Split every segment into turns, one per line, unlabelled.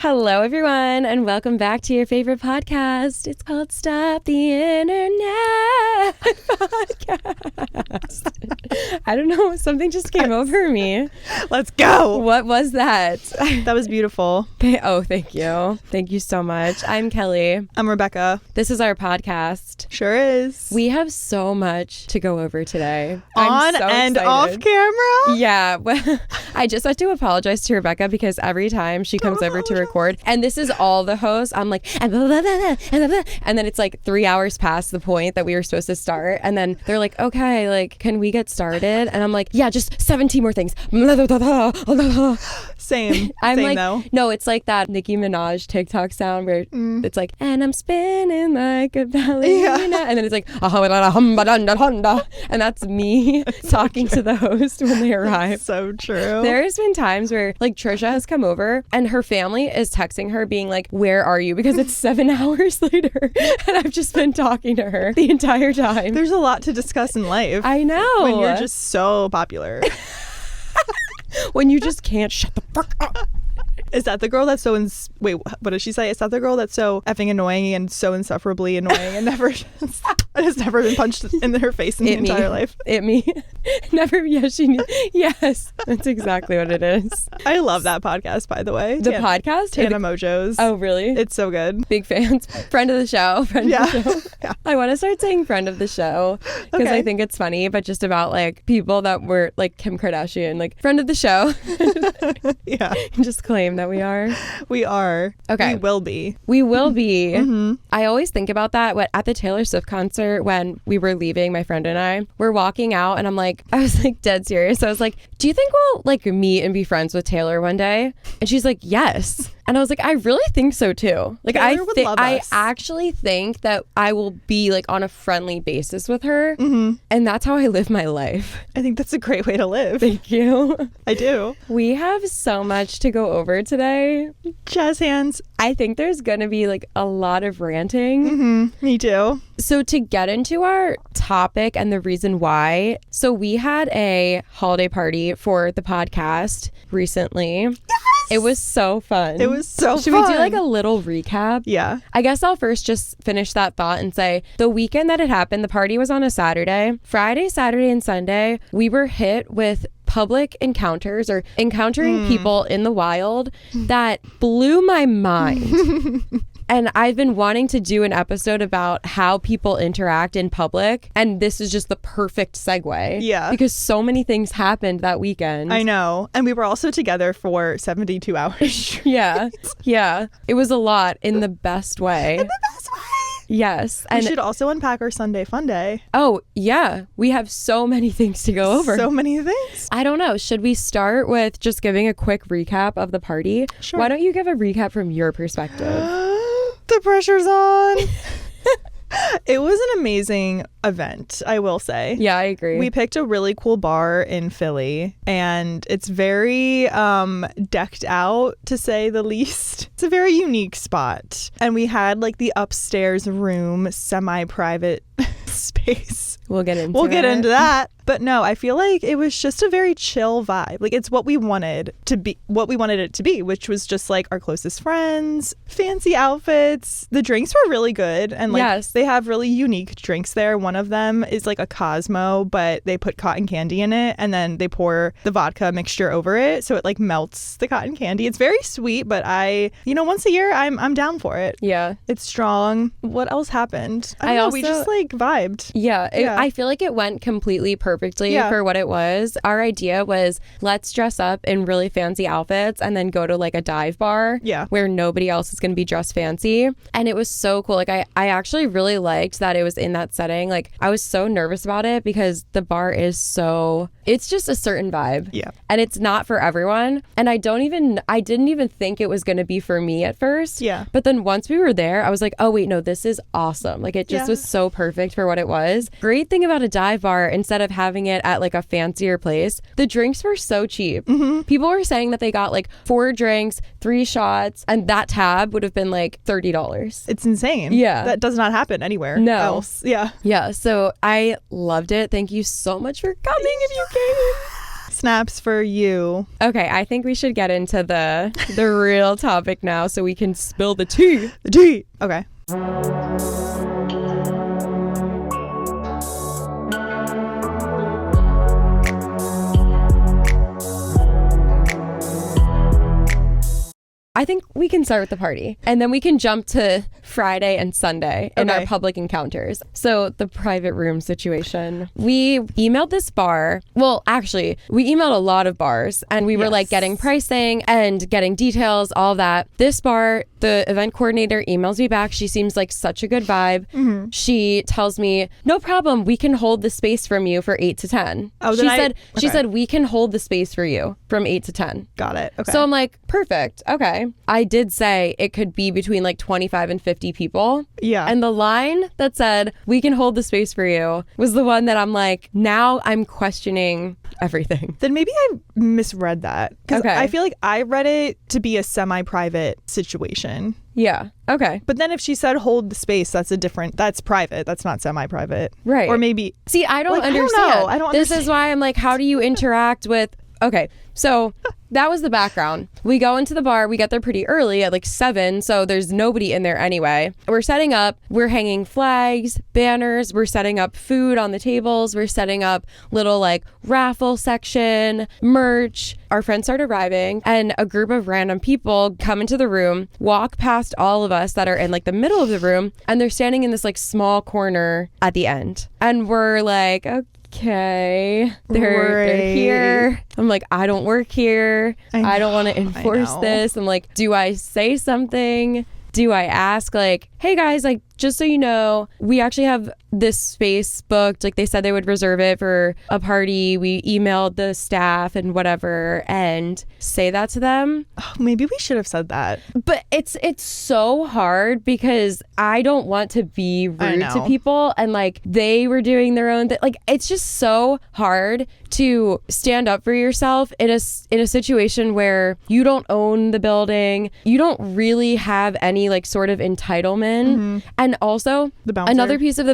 Hello, everyone, and welcome back to your favorite podcast. It's called Stop the Internet Podcast. I don't know. Something just came over me.
Let's go.
What was that?
That was beautiful.
Thank you. Thank you so much. I'm Kelee.
I'm Rebecca.
This is our podcast.
Sure is.
We have so much to go over today.
On and off camera?
Yeah. Well, I just had to apologize to Rebecca because every time she comes over to record, and this is all the hosts, I'm like, and then it's like 3 hours past the point that we were supposed to start. And then they're like, okay, like, can we get started? And I'm like, yeah, just 17 more things.
Same.
I'm
Same
like,
though.
no, it's like that Nicki Minaj TikTok sound where it's like, and I'm spinning like a ballerina. And then it's like, and that's me talking to the host when they arrive.
So true.
There's been times where like Trisha has come over and her family is texting her being like, where are you? Because it's 7 hours later and I've just been talking to her the entire time.
There's a lot to discuss in life.
I know.
When you're just so popular.
When you just can't shut the fuck up.
Is that the girl that's so wait, what did she say? Is that the girl that's so effing annoying and so insufferably annoying and has never been punched in her face in the entire life?
Me. Never. Yes, she knew. Yes, that's exactly what it is.
I love that podcast, by the way.
The podcast?
Tana Mojo's.
Oh, really?
It's so good.
Big fans. Friend of the show. Friend of the show.
Yeah.
I want to start saying friend of the show because I think it's funny, but just about like people that were like Kim Kardashian, like friend of the show.
Yeah.
Just claim that we are.
We are.
Okay.
We will be.
We will be.
Mm-hmm.
I always think about that at the Taylor Swift concert when we were leaving, my friend and I were walking out and I was like dead serious. I was like, do you think we'll like meet and be friends with Taylor one day? And she's like, yes. And I was like, I really think so too. Like I actually think that I will be like on a friendly basis with her. Mm-hmm. And that's how I live my life.
I think that's a great way to live.
Thank you.
I do.
We have so much to go over today.
Jazz hands.
I think there's going to be like a lot of ranting.
Mm-hmm. Me too.
So to get into our topic and the reason why, so we had a holiday party for the podcast recently. Yes! It was so fun.
It was so fun.
Should we do like a little recap?
Yeah.
I guess I'll first just finish that thought and say the weekend that it happened, the party was on a Saturday. Friday, Saturday, and Sunday, we were hit with public encounters or encountering people in the wild that blew my mind. And I've been wanting to do an episode about how people interact in public. And this is just the perfect segue. Yeah. Because so many things happened that weekend.
I know. And we were also together for 72 hours.
Yeah. Yeah. It was a lot in the best way.
In the best way.
Yes.
And we should also unpack our Sunday fun day.
Oh, yeah. We have so many things to go over.
So many things.
I don't know. Should we start with just giving a quick recap of the party?
Sure.
Why don't you give a recap from your perspective?
The pressure's on. It was an amazing event, I will say.
Yeah, I agree.
We picked a really cool bar in Philly, and it's very decked out, to say the least. It's a very unique spot. And we had like the upstairs room, semi-private space.
We'll get into
that. But no, I feel like it was just a very chill vibe. Like it's what we wanted it to be, which was just like our closest friends, fancy outfits. The drinks were really good. And like they have really unique drinks there. One of them is like a Cosmo, but they put cotton candy in it and then they pour the vodka mixture over it. So it like melts the cotton candy. It's very sweet, but once a year I'm down for it.
Yeah.
It's strong. What else happened? I don't know. We just like vibed.
Yeah. I feel like it went completely perfectly for what it was. Our idea was let's dress up in really fancy outfits and then go to like a dive bar where nobody else is going to be dressed fancy. And it was so cool. Like I actually really liked that it was in that setting. Like I was so nervous about it because the bar it's just a certain vibe. Yeah. And it's not for everyone. And I didn't even think it was going to be for me at first. Yeah. But then once we were there, I was like, oh wait, no, this is awesome. Like it just was so perfect for what it was. Great thing about a dive bar, instead of having it at like a fancier place, the drinks were so cheap. Mm-hmm. People were saying that they got like 4 drinks, 3 shots, and that tab would have been like $30.
It's insane. Yeah. That does not happen anywhere else. Yeah.
Yeah. So I loved it. Thank you so much for coming if you came.
snaps for you.
Okay, I think we should get into the real topic now so we can spill the tea.
The tea. Okay.
I think we can start with the party and then we can jump to Friday and Sunday in our public encounters. So the private room situation. We emailed this bar. Well, actually, we emailed a lot of bars and we were like getting pricing and getting details, all that. This bar, the event coordinator emails me back. She seems like such a good vibe. Mm-hmm. She tells me, no problem. We can hold the space from you for 8 to 10. Oh, she said, we can hold the space for you from 8 to 10.
Got it. Okay.
So I'm like, perfect. Okay. I did say it could be between like 25 and 50 people.
Yeah.
And the line that said, we can hold the space for you was the one that I'm like, now I'm questioning everything.
Then maybe I misread that. Because I feel like I read it to be a semi-private situation.
Yeah. Okay.
But then if she said hold the space, that's private. That's not semi-private.
Right.
Or maybe.
See, I don't understand. I don't understand. This is why I'm like, how do you interact with. Okay, so that was the background. We go into the bar. We get there pretty early at like 7, so there's nobody in there anyway. We're setting up. We're hanging flags, banners. We're setting up food on the tables. We're setting up little like raffle section, merch. Our friends start arriving and a group of random people come into the room, walk past all of us that are in like the middle of the room, and they're standing in this like small corner at the end. And we're like, okay, they're here. I'm like, I don't work here. I don't want to enforce this. I'm like, do I say something? Do I ask like, hey guys, like, just so you know, we actually have this space booked. Like they said they would reserve it for a party. We emailed the staff and whatever, and say that to them.
Oh, maybe we should have said that.
But it's so hard because I don't want to be rude to people, and like they were doing their own thing. Like it's just so hard to stand up for yourself in a situation where you don't own the building. You don't really have any like sort of entitlement. Mm-hmm. And also another piece of the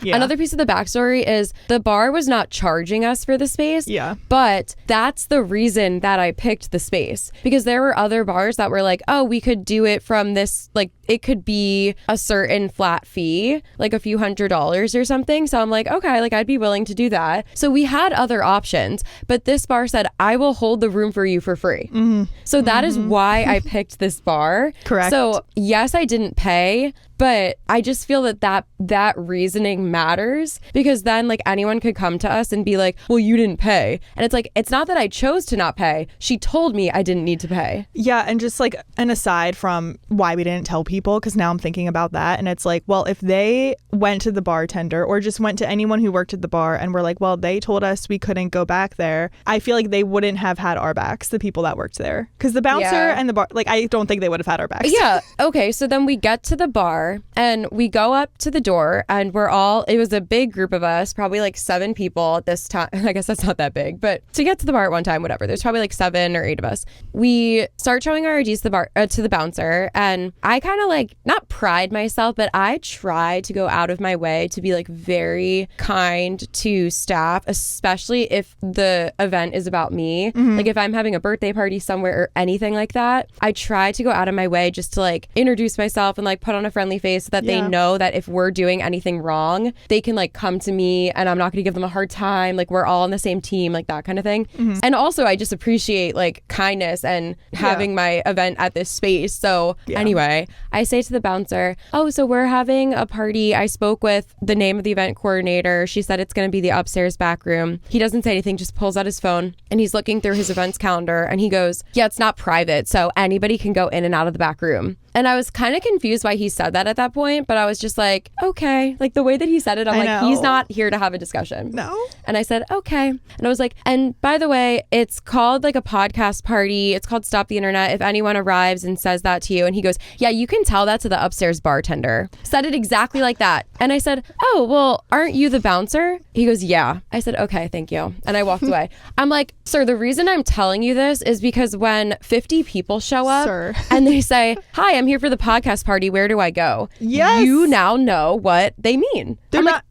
another piece of the backstory is the bar was not charging us for the space.
Yeah.
But that's the reason that I picked the space, because there were other bars that were like, oh, we could do it from this, like it could be a certain flat fee, like a few $100s or something. So I'm like, okay, like I'd be willing to do that. So we had other options, but this bar said, I will hold the room for you for free. Mm-hmm. So that is why I picked this bar.
Correct.
So yes, I didn't pay, but I just feel that reasoning matters, because then like anyone could come to us and be like, well, you didn't pay. And it's like, it's not that I chose to not pay. She told me I didn't need to pay.
Yeah. And just like an aside from why we didn't tell people, because now I'm thinking about that. And it's like, well, if they went to the bartender or just went to anyone who worked at the bar and were like, well, they told us we couldn't go back there, I feel like they wouldn't have had our backs, the people that worked there. Because the bouncer and the bar, like, I don't think they would have had our backs.
Yeah. Okay. So then we get to the bar and we go up to the door, and it was a big group of us, probably like 7 people at this time. I guess that's not that big, but to get to the bar at one time, whatever, there's probably like 7 or 8 of us. We start showing our IDs to the bouncer, and I kind of like, not pride myself, but I try to go out of my way to be like very kind to staff, especially if the event is about me. Mm-hmm. Like if I'm having a birthday party somewhere or anything like that, I try to go out of my way just to like introduce myself and like put on a friendly face so that they know that if we're doing anything wrong, they can like come to me and I'm not going to give them a hard time. Like we're all on the same team, like that kind of thing. Mm-hmm. And also I just appreciate like kindness and having my event at this space. So anyway, I say to the bouncer, oh, so we're having a party. I spoke with the name of the event coordinator. She said it's going to be the upstairs back room. He doesn't say anything, just pulls out his phone and he's looking through his events calendar and he goes, yeah, it's not private, so anybody can go in and out of the back room. And I was kind of confused why he said that at that point, but I was just like, okay. Like the way that he said it, I'm like, he's not here to have a discussion.
No.
And I said, okay. And I was like, and by the way, it's called like a podcast party. It's called Stop the Internet. If anyone arrives and says that to you. And he goes, yeah, you can tell that to the upstairs bartender. Said it exactly like that. And I said, oh, well, aren't you the bouncer? He goes, yeah. I said, okay, thank you. And I walked away. I'm like, sir, the reason I'm telling you this is because when 50 people show up and they say, hi, I'm here for the podcast party, where do I go?
Yes.
You now know what they mean.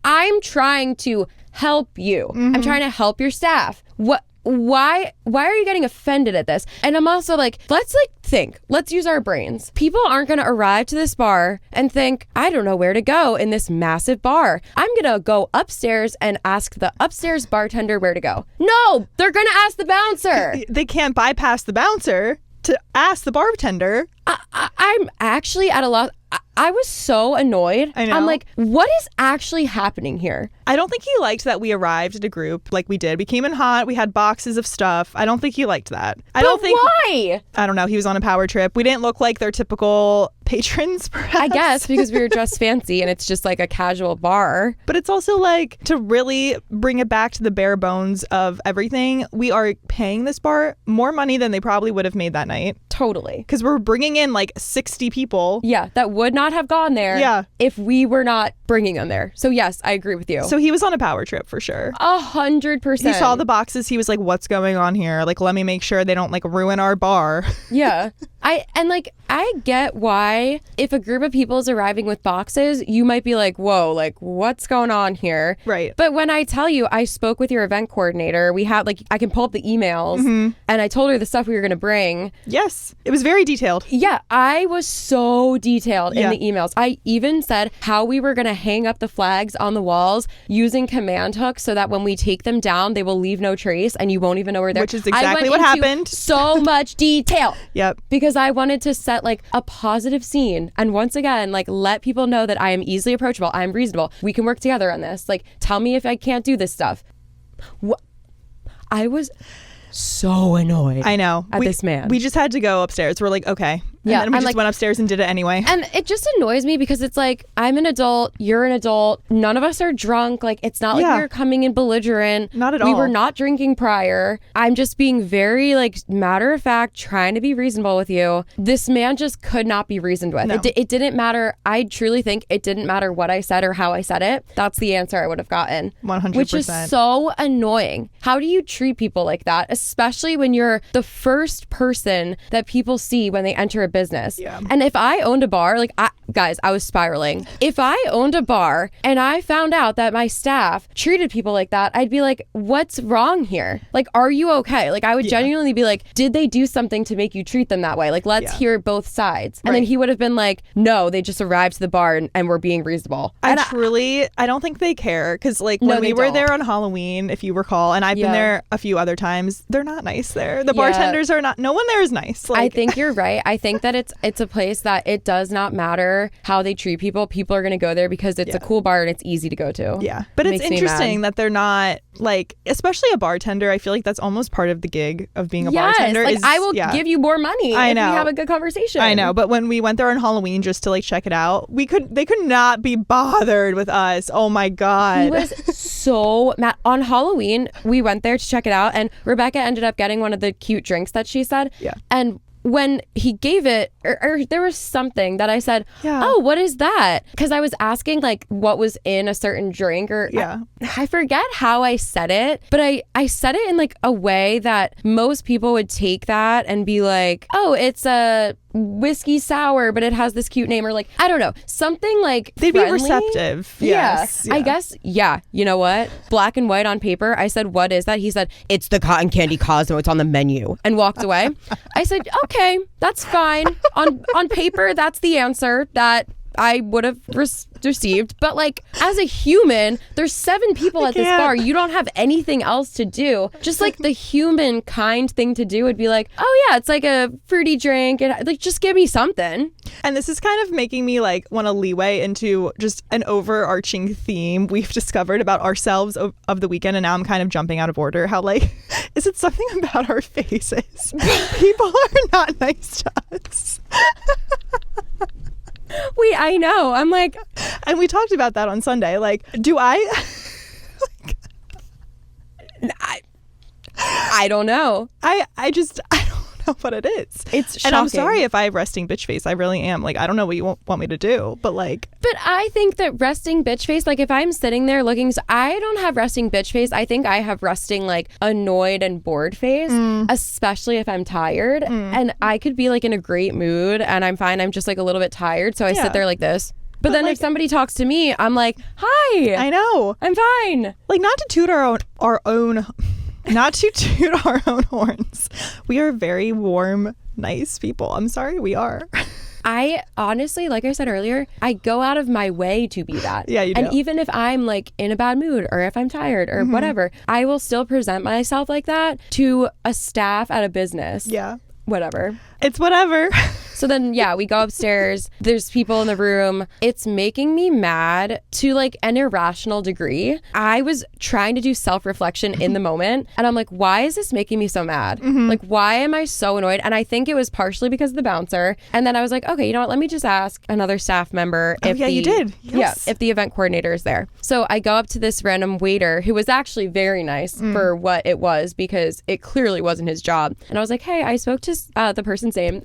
I'm trying to help you. Mm-hmm. I'm trying to help your staff. what? Why are you getting offended at this? And I'm also like, let's use our brains. People aren't going to arrive to this bar and think, I don't know where to go in this massive bar. I'm going to go upstairs and ask the upstairs bartender where to go. No, they're going to ask the bouncer.
They can't bypass the bouncer to ask the bartender.
I'm actually at a loss. I was so annoyed.
I know.
I'm like, what is actually happening here?
I don't think he liked that we arrived at a group like we did. We came in hot. We had boxes of stuff. I don't think he liked that.
Why?
I don't know. He was on a power trip. We didn't look like their typical patrons, perhaps.
I guess because we were dressed fancy and it's just like a casual bar.
But it's also like, to really bring it back to the bare bones of everything, we are paying this bar more money than they probably would have made that night.
Totally.
Because we're bringing in like 60 people.
Yeah, that would not have gone there if we were not bringing them there. So yes, I agree with you.
So he was on a power trip for sure.
100%.
He saw the boxes. He was like, what's going on here? Like, let me make sure they don't like ruin our bar.
Yeah. I get why if a group of people is arriving with boxes, you might be like, whoa, like what's going on here?
Right.
But when I tell you, I spoke with your event coordinator, we had I can pull up the emails and I told her the stuff we were going to bring.
Yes. It was very detailed.
Yeah. I was so detailed in the emails. I even said how we were going to hang up the flags on the walls using command hooks so that when we take them down, they will leave no trace and you won't even know where they're.
Which is exactly what happened.
So much detail.
Yep.
Because I wanted to set like a positive scene and once again like let people know that I am easily approachable, I'm reasonable, we can work together on this, like tell me if I can't do this stuff. I was so annoyed.
I know.
At this man.
We just had to go upstairs. We're like, okay.
Yeah.
And then we just went upstairs and did it anyway.
And it just annoys me because it's like, I'm an adult, you're an adult, none of us are drunk. Like, it's not like we were coming in belligerent.
Not at all.
We were not drinking prior. I'm just being very like matter of fact, trying to be reasonable with you. This man just could not be reasoned with.
No.
It didn't matter. I truly think it didn't matter what I said or how I said it. That's the answer I would have gotten.
100%.
Which is so annoying. How do you treat people like that? Especially when you're the first person that people see when they enter a business.
Yeah.
And if I owned a bar, like, I was spiraling. If I owned a bar and I found out that my staff treated people like that, I'd be like, what's wrong here? Like, are you okay? Like, I would genuinely be like, did they do something to make you treat them that way? Like, let's hear both sides. And then he would have been like, no, they just arrived to the bar and were being reasonable.
I don't think they care. Because, like, when we were there on Halloween, if you recall, and I've been there a few other times, they're not nice there. The bartenders are not, no one there is nice. Like,
I think you're right. I think that it's a place that it does not matter how they treat people. People are going to go there because it's a cool bar and it's easy to go to.
Yeah. But it's interesting that they're not, like, especially a bartender. I feel like that's almost part of the gig of being a bartender.
Like, I will give you more money if we have a good conversation.
I know. But when we went there on Halloween just to like check it out, they could not be bothered with us. Oh my God.
He was so mad. On Halloween, we went there to check it out and Rebecca ended up getting one of the cute drinks that she said.
Yeah.
And when he gave it, or there was something that I said, oh, what is that? Because I was asking like what was in a certain drink or I forget how I said it, but I said it in like a way that most people would take that and be like, oh, it's a whiskey sour, but it has this cute name, or like, I don't know, something like
they'd
friendly.
Be receptive. Yes.
I guess. Yeah. You know what? Black and white on paper. I said, what is that? He said, it's the cotton candy Cosmo. It's on the menu, and walked away. I said, okay, that's fine. On paper, that's the answer that I would have received. But like, as a human, there's 7 people at this bar. You don't have anything else to do. Just like the human kind thing to do would be like, oh yeah, it's like a fruity drink, and like, just give me something.
And this is kind of making me like want to leeway into just an overarching theme we've discovered about ourselves of the weekend. And now I'm kind of jumping out of order. How like, is it something about our faces? People are not nice to us.
Wait, I know. I'm like...
And we talked about that on Sunday. Like, do I...
I don't know.
I don't know what it is.
It's shocking.
And I'm sorry if I have resting bitch face. I really am. Like, I don't know what you want me to do, but like...
But I think that resting bitch face, like if I'm sitting there looking... I don't have resting bitch face. I think I have resting like annoyed and bored face, especially if I'm tired. And I could be like in a great mood and I'm fine. I'm just like a little bit tired. So I sit there like this. But then like, if somebody talks to me, I'm like, hi.
I know.
I'm fine.
Like, not to toot our own not to toot our own horns. We are very warm, nice people. I'm sorry, we are.
I honestly, like I said earlier, I go out of my way to be that.
Yeah, you do.
And even if I'm like in a bad mood or if I'm tired or whatever, I will still present myself like that to a staff at a business.
Yeah.
Whatever.
It's whatever.
So then, yeah, we go upstairs. There's people in the room. It's making me mad to like an irrational degree. I was trying to do self-reflection in the moment. And I'm like, why is this making me so mad? Like, why am I so annoyed? And I think it was partially because of the bouncer. And then I was like, okay, you know what? Let me just ask another staff member if
you did. Yes.
Yeah, if the event coordinator is there. So I go up to this random waiter who was actually very nice for what it was because it clearly wasn't his job. And I was like, hey, I spoke to the person's name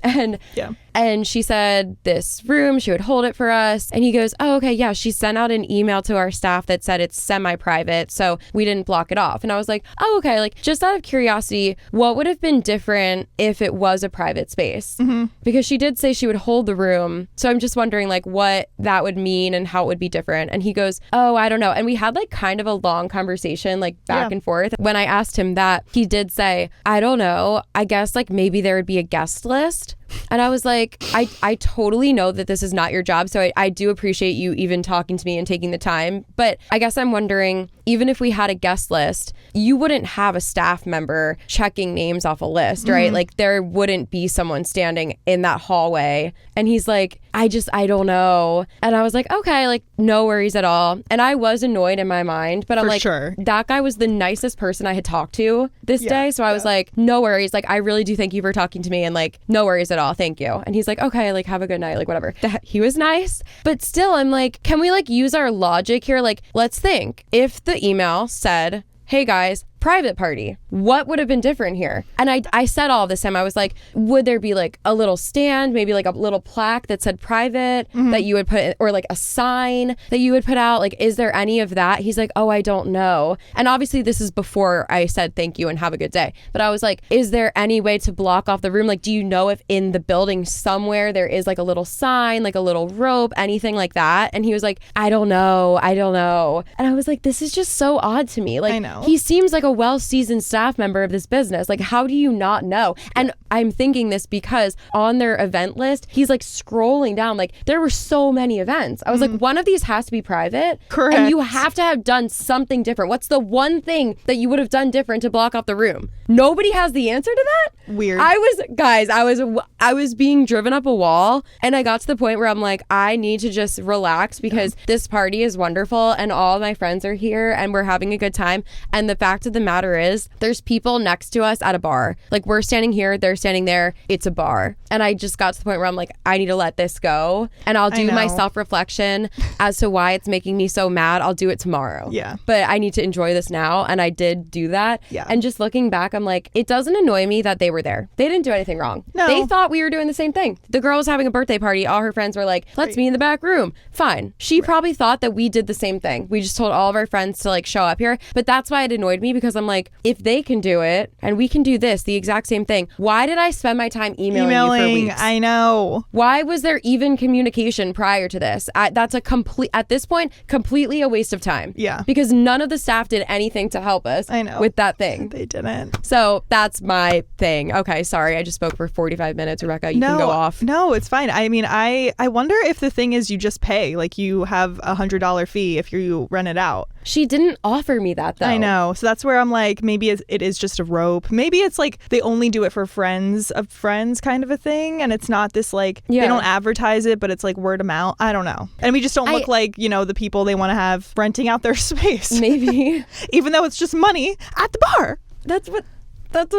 and she said this room, she would hold it for us. And he goes, oh, okay, yeah, she sent out an email to our staff that said it's semi-private, so we didn't block it off. And I was like, oh, okay, like just out of curiosity, what would have been different if it was a private space? Because she did say she would hold the room. So I'm just wondering like what that would mean and how it would be different. And he goes, oh, I don't know. And we had like kind of a long conversation, like back and forth. When I asked him that, he did say, I don't know. I guess like maybe there would be a guest list. And I was like, I totally know that this is not your job. So I do appreciate you even talking to me and taking the time. But I guess I'm wondering, even if we had a guest list, you wouldn't have a staff member checking names off a list, right? Like there wouldn't be someone standing in that hallway. And he's like, I don't know. And I was like, okay, like no worries at all. And I was annoyed in my mind, but I'm like, that guy was the nicest person I had talked to this day. So I was like, no worries. Like, I really do thank you for talking to me and like, no worries at all. Thank you. And he's like, okay, like have a good night, like whatever. He was nice. But still, I'm like, can we like use our logic here? Like, let's think if the email said, hey guys, private party, what would have been different here? And I said all this time, I was like, would there be like a little stand, maybe like a little plaque that said private that you would put, or like a sign that you would put out? Like, is there any of that? He's like, oh, I don't know. And obviously this is before I said thank you and have a good day. But I was like, is there any way to block off the room? Like, do you know if in the building somewhere there is like a little sign, like a little rope, anything like that? And he was like, I don't know. And I was like, this is just so odd to me. Like, I know. He seems like a well-seasoned staff member of this business. Like, how do you not know? And I'm thinking this because on their event list, he's like scrolling down, like there were so many events. I was like, one of these has to be private. Correct. And you have to have done something different. What's the one thing that you would have done different to block off the room? Nobody has the answer to that? Weird. I was being driven up a wall, and I got to the point where I'm like, I need to just relax because this party is wonderful and all my friends are here and we're having a good time. And the fact of the matter is, there's people next to us at a bar. Like, we're standing here, they're standing there, it's a bar. And I just got to the point where I'm like, I need to let this go. And I'll do my self-reflection as to why it's making me so mad. I'll do it tomorrow. Yeah. But I need to enjoy this now. And I did do that. Yeah. And just looking back, I'm like, it doesn't annoy me that they were there. They didn't do anything wrong. No. They thought we were doing the same thing. The girl was having a birthday party. All her friends were like, let's meet in the back room. Fine. She probably thought that we did the same thing. We just told all of our friends to like show up here. But that's why it annoyed me, because I'm like, if they can do it and we can do this, the exact same thing, why did I spend my time emailing you for weeks?
I know.
Why was there even communication prior to this? That's a complete, at this point, completely a waste of time. Yeah. Because none of the staff did anything to help us with that thing.
They didn't.
So that's my thing. Okay, sorry. I just spoke for 45 minutes. Rebecca, you can go off.
No, it's fine. I mean, I wonder if the thing is you just pay, like you have $100 fee if you rent it out.
She didn't offer me that, though.
I know. So that's where I'm like, maybe it is just a rope. Maybe it's like they only do it for friends of friends kind of a thing. And it's not this like, they don't advertise it, but it's like word of mouth. I don't know. And we just don't look like, you know, the people they want to have renting out their space.
Maybe.
Even though it's just money at the bar.
That's what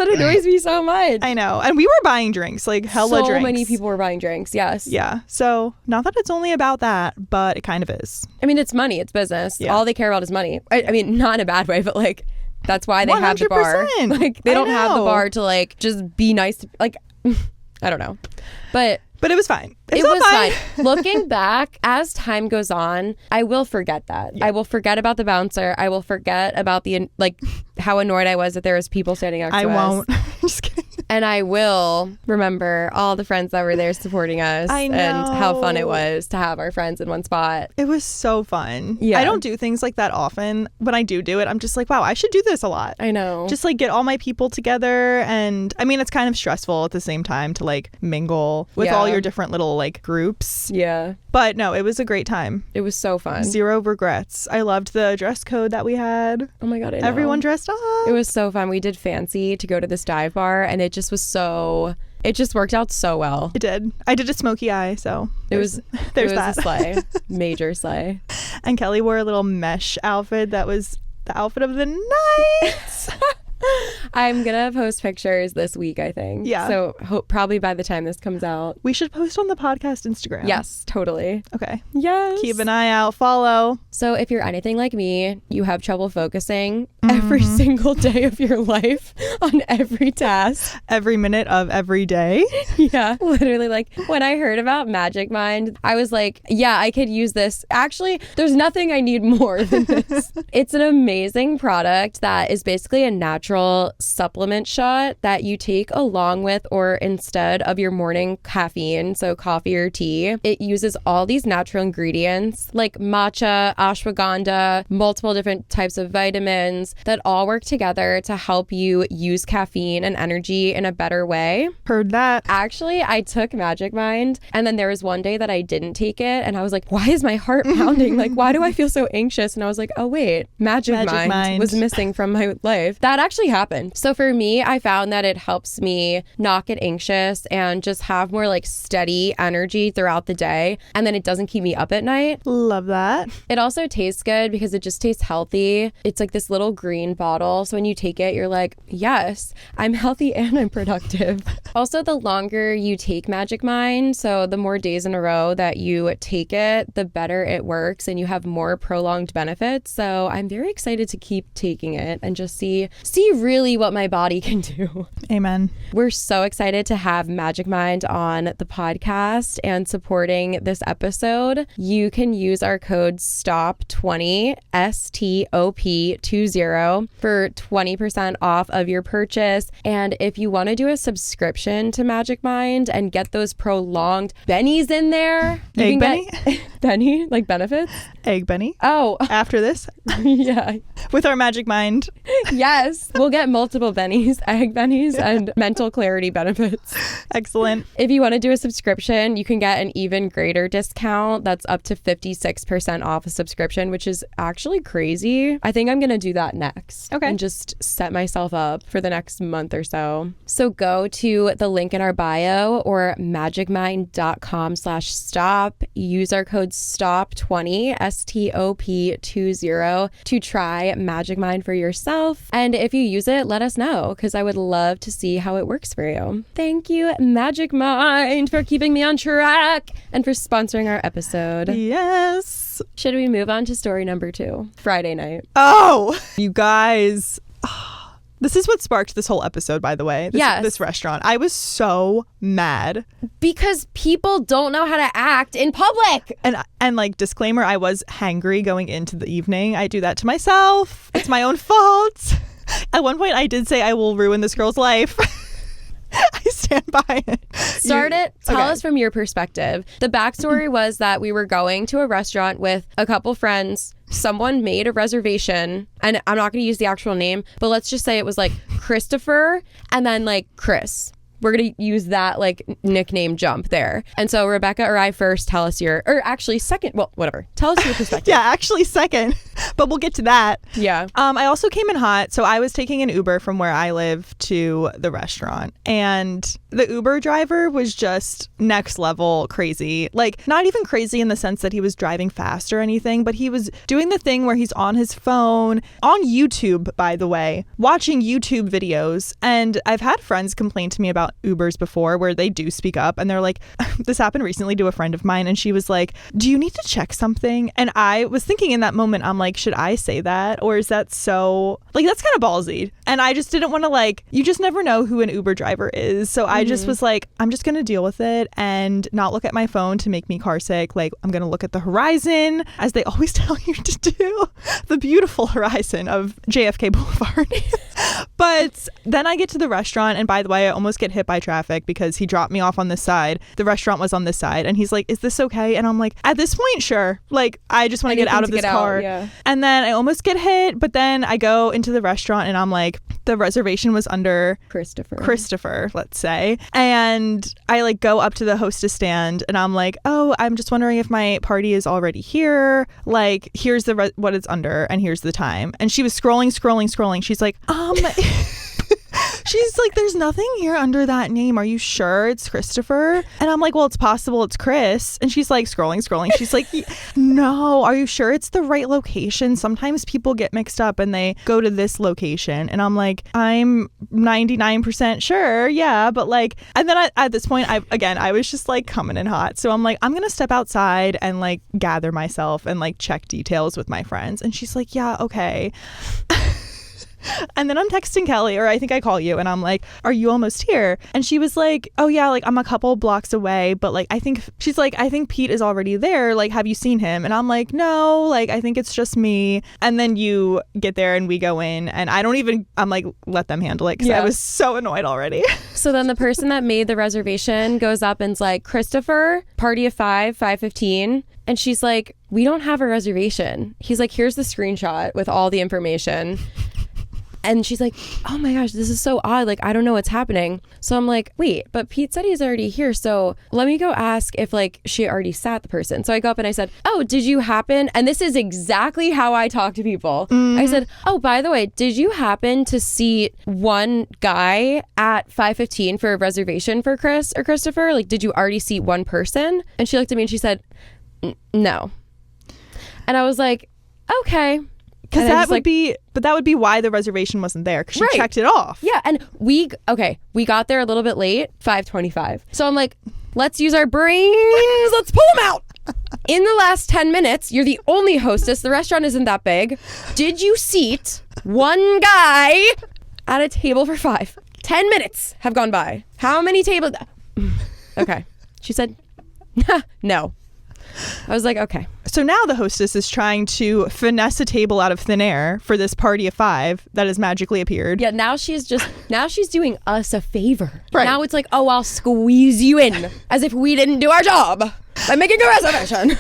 annoys me so much.
I know. And we were buying drinks, like hella drinks.
So many people were buying drinks, yes.
Yeah. So not that it's only about that, but it kind of is.
I mean, it's money. It's business. Yeah. All they care about is money. I mean, not in a bad way, but like, that's why they 100%. Have the bar. Like, they don't have the bar to like just be nice to, like, I don't know.
But it was fine.
It was fine. Looking back, as time goes on, I will forget that. Yeah. I will forget about the bouncer. I will forget about the, like, how annoyed I was that there was people standing next to us.
I won't. Just kidding.
And I will remember all the friends that were there supporting us.
I know.
And how fun it was to have our friends in one spot.
It was so fun.
Yeah.
I don't do things like that often. When I do it, I'm just like, wow, I should do this a lot.
I know.
Just like get all my people together. And I mean, it's kind of stressful at the same time to like mingle with all your different little like groups.
Yeah.
But no, it was a great time.
It was so fun.
Zero regrets. I loved the dress code that we had.
Oh my God, I know.
Everyone dressed up.
It was so fun. We did fancy to go to this dive bar, and it just was so... It just worked out so well.
It did. I did a smoky eye, so there's that.
A slay. Major slay.
And Kelee wore a little mesh outfit that was the outfit of the night.
I'm gonna post pictures this week, I think.
Yeah.
So probably by the time this comes out.
We should post on the podcast Instagram.
Yes, totally.
Okay.
Yes.
Keep an eye out. Follow.
So if you're anything like me, you have trouble focusing every single day of your life on every task.
Every minute of every day.
Yeah. Literally, like when I heard about Magic Mind, I was like, yeah, I could use this. Actually, there's nothing I need more than this. It's an amazing product that is basically a natural supplement shot that you take along with or instead of your morning caffeine, so coffee or tea. It uses all these natural ingredients like matcha, ashwagandha, multiple different types of vitamins that all work together to help you use caffeine and energy in a better way.
Heard that.
Actually, I took Magic Mind, and then there was one day that I didn't take it, and I was like, why is my heart pounding? Like, why do I feel so anxious? And I was like, oh wait, Magic Mind was missing from my life. That actually happened. So for me, I found that it helps me not get anxious and just have more like steady energy throughout the day, and then it doesn't keep me up at night.
Love that.
It also tastes good because it just tastes healthy. It's like this little green bottle, so when you take it, you're like, yes, I'm healthy and I'm productive. Also, the longer you take Magic Mind, so the more days in a row that you take it, the better it works and you have more prolonged benefits. So I'm very excited to keep taking it and just see really what my body can do.
Amen.
We're so excited to have Magic Mind on the podcast and supporting this episode. You can use our code STOP20, STOP20, for 20% off of your purchase. And if you want to do a subscription to Magic Mind and get those prolonged bennies in there,
Egg Benny?
Benny, like benefits?
Egg Benny.
Oh.
After this?
Yeah.
With our Magic Mind.
Yes. We'll get multiple bennies, egg bennies, and mental clarity benefits.
Excellent.
If you want to do a subscription, you can get an even greater discount. That's up to 56% off a subscription, which is actually crazy. I think I'm going to do that next.
Okay.
And just set myself up for the next month or so. So go to the link in our bio or magicmind.com/stop. Use our code STOP20, STOP20, to try Magic Mind for yourself. And if you use it, let us know, because I would love to see how it works for you. Thank you, Magic Mind, for keeping me on track and for sponsoring our episode.
Yes.
Should we move on to story number 2? Friday night.
Oh, you guys. This is what sparked this whole episode, by the way. This restaurant. I was so mad.
Because people don't know how to act in public.
And like, disclaimer, I was hangry going into the evening. I do that to myself. It's my own fault. At one point, I did say I will ruin this girl's life. I stand by it.
Tell us from your perspective. The backstory was that we were going to a restaurant with a couple friends. Someone made a reservation, and I'm not going to use the actual name, but let's just say it was like Christopher and then like Chris. We're going to use that like nickname jump there. And so Rebecca or I first, tell us your, or actually second, well, whatever. Tell us your perspective.
Yeah, actually second, but we'll get to that.
Yeah.
I also came in hot. So I was taking an Uber from where I live to the restaurant, and the Uber driver was just next level crazy. Like, not even crazy in the sense that he was driving fast or anything, but he was doing the thing where he's on his phone, on YouTube, by the way, watching YouTube videos. And I've had friends complain to me about Ubers before where they do speak up, and they're like, this happened recently to a friend of mine, and she was like, do you need to check something? And I was thinking in that moment, I'm like, like, should I say that? Or is that so, like, that's kind of ballsy. And I just didn't want to, like, you just never know who an Uber driver is. So I just was like, I'm just going to deal with it and not look at my phone to make me car sick. Like, I'm going to look at the horizon, as they always tell you to do, the beautiful horizon of JFK Boulevard. But then I get to the restaurant, and by the way, I almost get hit by traffic because he dropped me off on this side. The restaurant was on this side, and he's like, is this okay? And I'm like, at this point, sure. Like, I just want to get out of this car.
Yeah.
And then I almost get hit, but then I go into the restaurant, and I'm like, the reservation was under Christopher, let's say. And I like go up to the hostess stand, and I'm like, oh, I'm just wondering if my party is already here. Like, here's the what it's under, and here's the time. And she was scrolling. She's like, she's like, there's nothing here under that name. Are you sure it's Christopher? And I'm like, well, it's possible it's Chris. And she's like, scrolling. She's like, no, are you sure it's the right location? Sometimes people get mixed up and they go to this location. And I'm like, I'm 99% sure. Yeah. But like, and then at this point, I was just like coming in hot. So I'm like, I'm going to step outside and like gather myself and like check details with my friends. And she's like, yeah, okay. And then I'm texting Kelee, or I think I call you, and I'm like, are you almost here? And she was like, oh yeah, like I'm a couple blocks away, but like I think Pete is already there. Like, have you seen him? And I'm like, no, like I think it's just me. And then you get there and we go in, and I'm like, let them handle it, because I was so annoyed already.
So then the person that made the reservation goes up and's like, Christopher, party of 5:15. And she's like, we don't have a reservation. He's like, here's the screenshot with all the information. And she's like, oh my gosh, this is so odd. Like, I don't know what's happening. So I'm like, wait, but Pete said he's already here. So let me go ask if like she already sat the person. So I go up and I said, oh, did you happen? And this is exactly how I talk to people. I said, oh, by the way, did you happen to seat one guy at 5:15 for a reservation for Chris or Christopher? Like, did you already seat one person? And she looked at me and she said, no. And I was like, okay.
Because that would be why the reservation wasn't there, because she checked it off.
Yeah, and we got there a little bit late, 5:25. So I'm like, let's use our brains, let's pull them out. In the last 10 minutes, you're the only hostess, the restaurant isn't that big. Did you seat one guy at a table for 5? 10 minutes have gone by. How many tables? Okay. She said, no. I was like, okay.
So now the hostess is trying to finesse a table out of thin air for this party of 5 that has magically appeared.
Yeah, now she's doing us a favor. Right. Now it's like, oh, I'll squeeze you in as if we didn't do our job by making a reservation.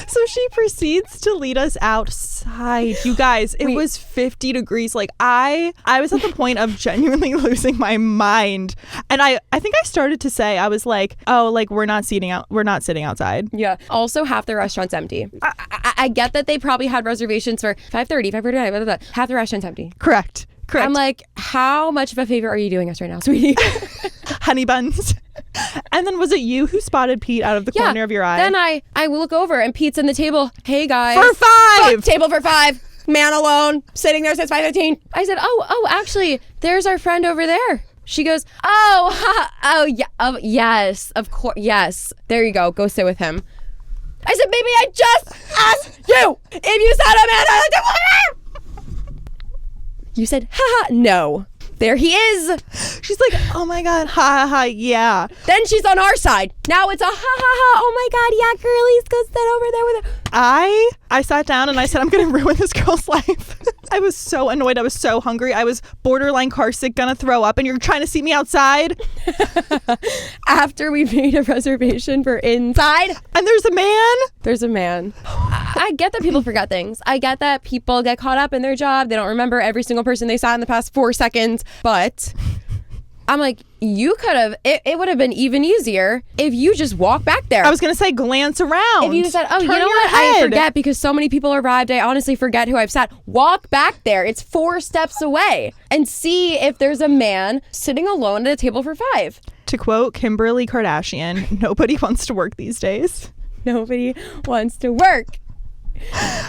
So she proceeds to lead us outside. You guys, it was 50 degrees. Like I was at the point of genuinely losing my mind. And I think I started to say, I was like, oh, like we're not sitting outside.
Yeah. Also, half the restaurant's empty. I get that they probably had reservations for 5:30, 5:45, blah, blah, blah. Half the restaurant's empty.
Correct.
I'm like, how much of a favor are you doing us right now, sweetie?
Honey buns. And then was it you who spotted Pete out of the corner of your eye?
Then I look over and Pete's in the table. Hey guys.
For 5!
Table for 5. Man alone. Sitting there since 5:15. I said, oh, actually, there's our friend over there. She goes, yes, of course, yes. There you go. Go sit with him. I said, baby, I just asked you if you said a man. You said, haha, no. There he is.
She's like, oh my God, ha ha ha, yeah.
Then she's on our side. Now it's a ha ha ha, oh my God, yeah, girlies, go sit over there with her.
I sat down and I said, I'm going to ruin this girl's life. I was so annoyed. I was so hungry. I was borderline car sick, gonna throw up, and you're trying to seat me outside?
After we made a reservation for inside.
And there's a man?
There's a man. I get that people forget things. I get that people get caught up in their job. They don't remember every single person they saw in the past 4 seconds. But I'm like, you could have, it would have been even easier if you just walk back there.
I was going to say glance around.
If you said, oh, you know what? I forget because so many people arrived. I honestly forget who I've sat. Walk back there. It's 4 steps away and see if there's a man sitting alone at a table for 5.
To quote Kimberly Kardashian, nobody wants to work these days.
Nobody wants to work.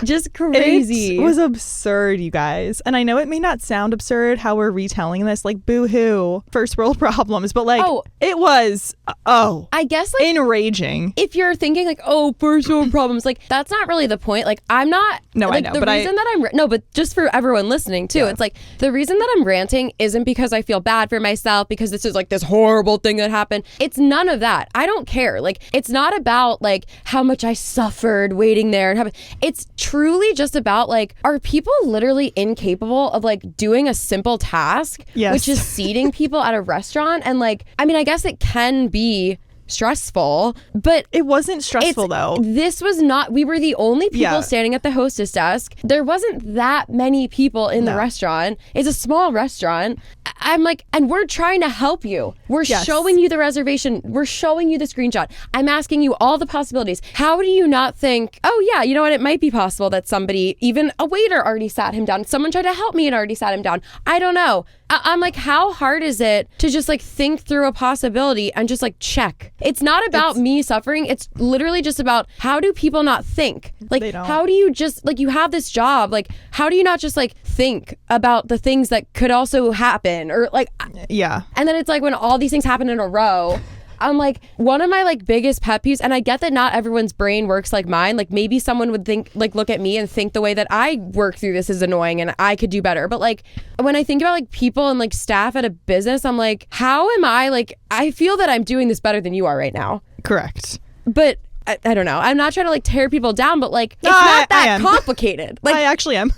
Just crazy.
It was absurd, you guys. And I know it may not sound absurd how we're retelling this, like, boo-hoo, first world problems, but like, it was, I guess, like, enraging.
If you're thinking like, first world problems, like, that's not really the point. Like, I'm not.
No,
like,
I know.
The reason that I'm no, but just for everyone listening too, it's like the reason that I'm ranting isn't because I feel bad for myself because this is like this horrible thing that happened. It's none of that. I don't care. Like, it's not about like how much I suffered waiting there and it's truly just about like, are people literally incapable of like doing a simple task, which is seating people at a restaurant? And like, I mean, I guess it can be stressful, but
it wasn't stressful though.
This was not. We were the only people standing at the hostess desk. There wasn't that many people in the restaurant. It's a small restaurant. I'm like, and we're trying to help you. We're showing you the reservation. We're showing you the screenshot. I'm asking you all the possibilities. How do you not think, oh yeah, you know what? It might be possible that somebody, even a waiter, already sat him down. Someone tried to help me and already sat him down. I don't know. I'm like, how hard is it to just like think through a possibility and just like check? It's not about me suffering. It's literally just about how do people not think? Like, how do you just, like, you have this job, like, how do you not just like think about the things that could also happen? Or like, and then it's like when all these things happen in a row, I'm like, one of my like biggest pet peeves, and I get that not everyone's brain works like mine. Like, maybe someone would think, like, look at me and think the way that I work through this is annoying and I could do better. But like, when I think about like people and like staff at a business, I'm like, how am I, like, I feel that I'm doing this better than you are right now.
Correct.
But I don't know. I'm not trying to like tear people down, but like, it's not that complicated. Like,
I actually am.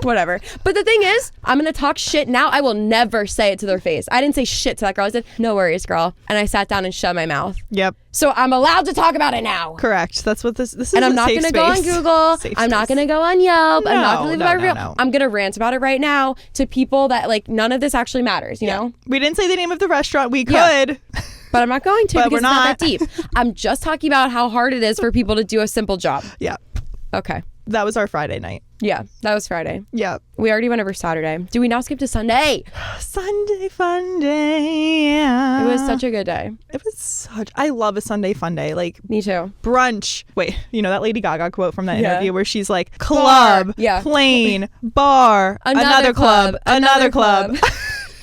Whatever. But the thing is, I'm going to talk shit now. I will never say it to their face. I didn't say shit to that girl. I said, no worries, girl. And I sat down and shut my mouth.
Yep.
So I'm allowed to talk about it now.
Correct. That's what this is.
And I'm not going to go on Google. I'm not going to go on Yelp. I'm not going to leave it real. I'm going to rant about it right now to people that like none of this actually matters, you know?
We didn't say the name of the restaurant. We could.
But I'm not going to because it's not that deep. I'm just talking about how hard it is for people to do a simple job.
Yeah.
Okay.
That was our Friday night.
Yeah, that was Friday.
Yeah.
We already went over Saturday. Do we now skip to Sunday?
Sunday fun day. Yeah.
It was such a good day.
I love a Sunday fun day. Like,
me too.
Brunch. Wait, you know that Lady Gaga quote from that interview where she's like, club, plane, bar, another club, another club.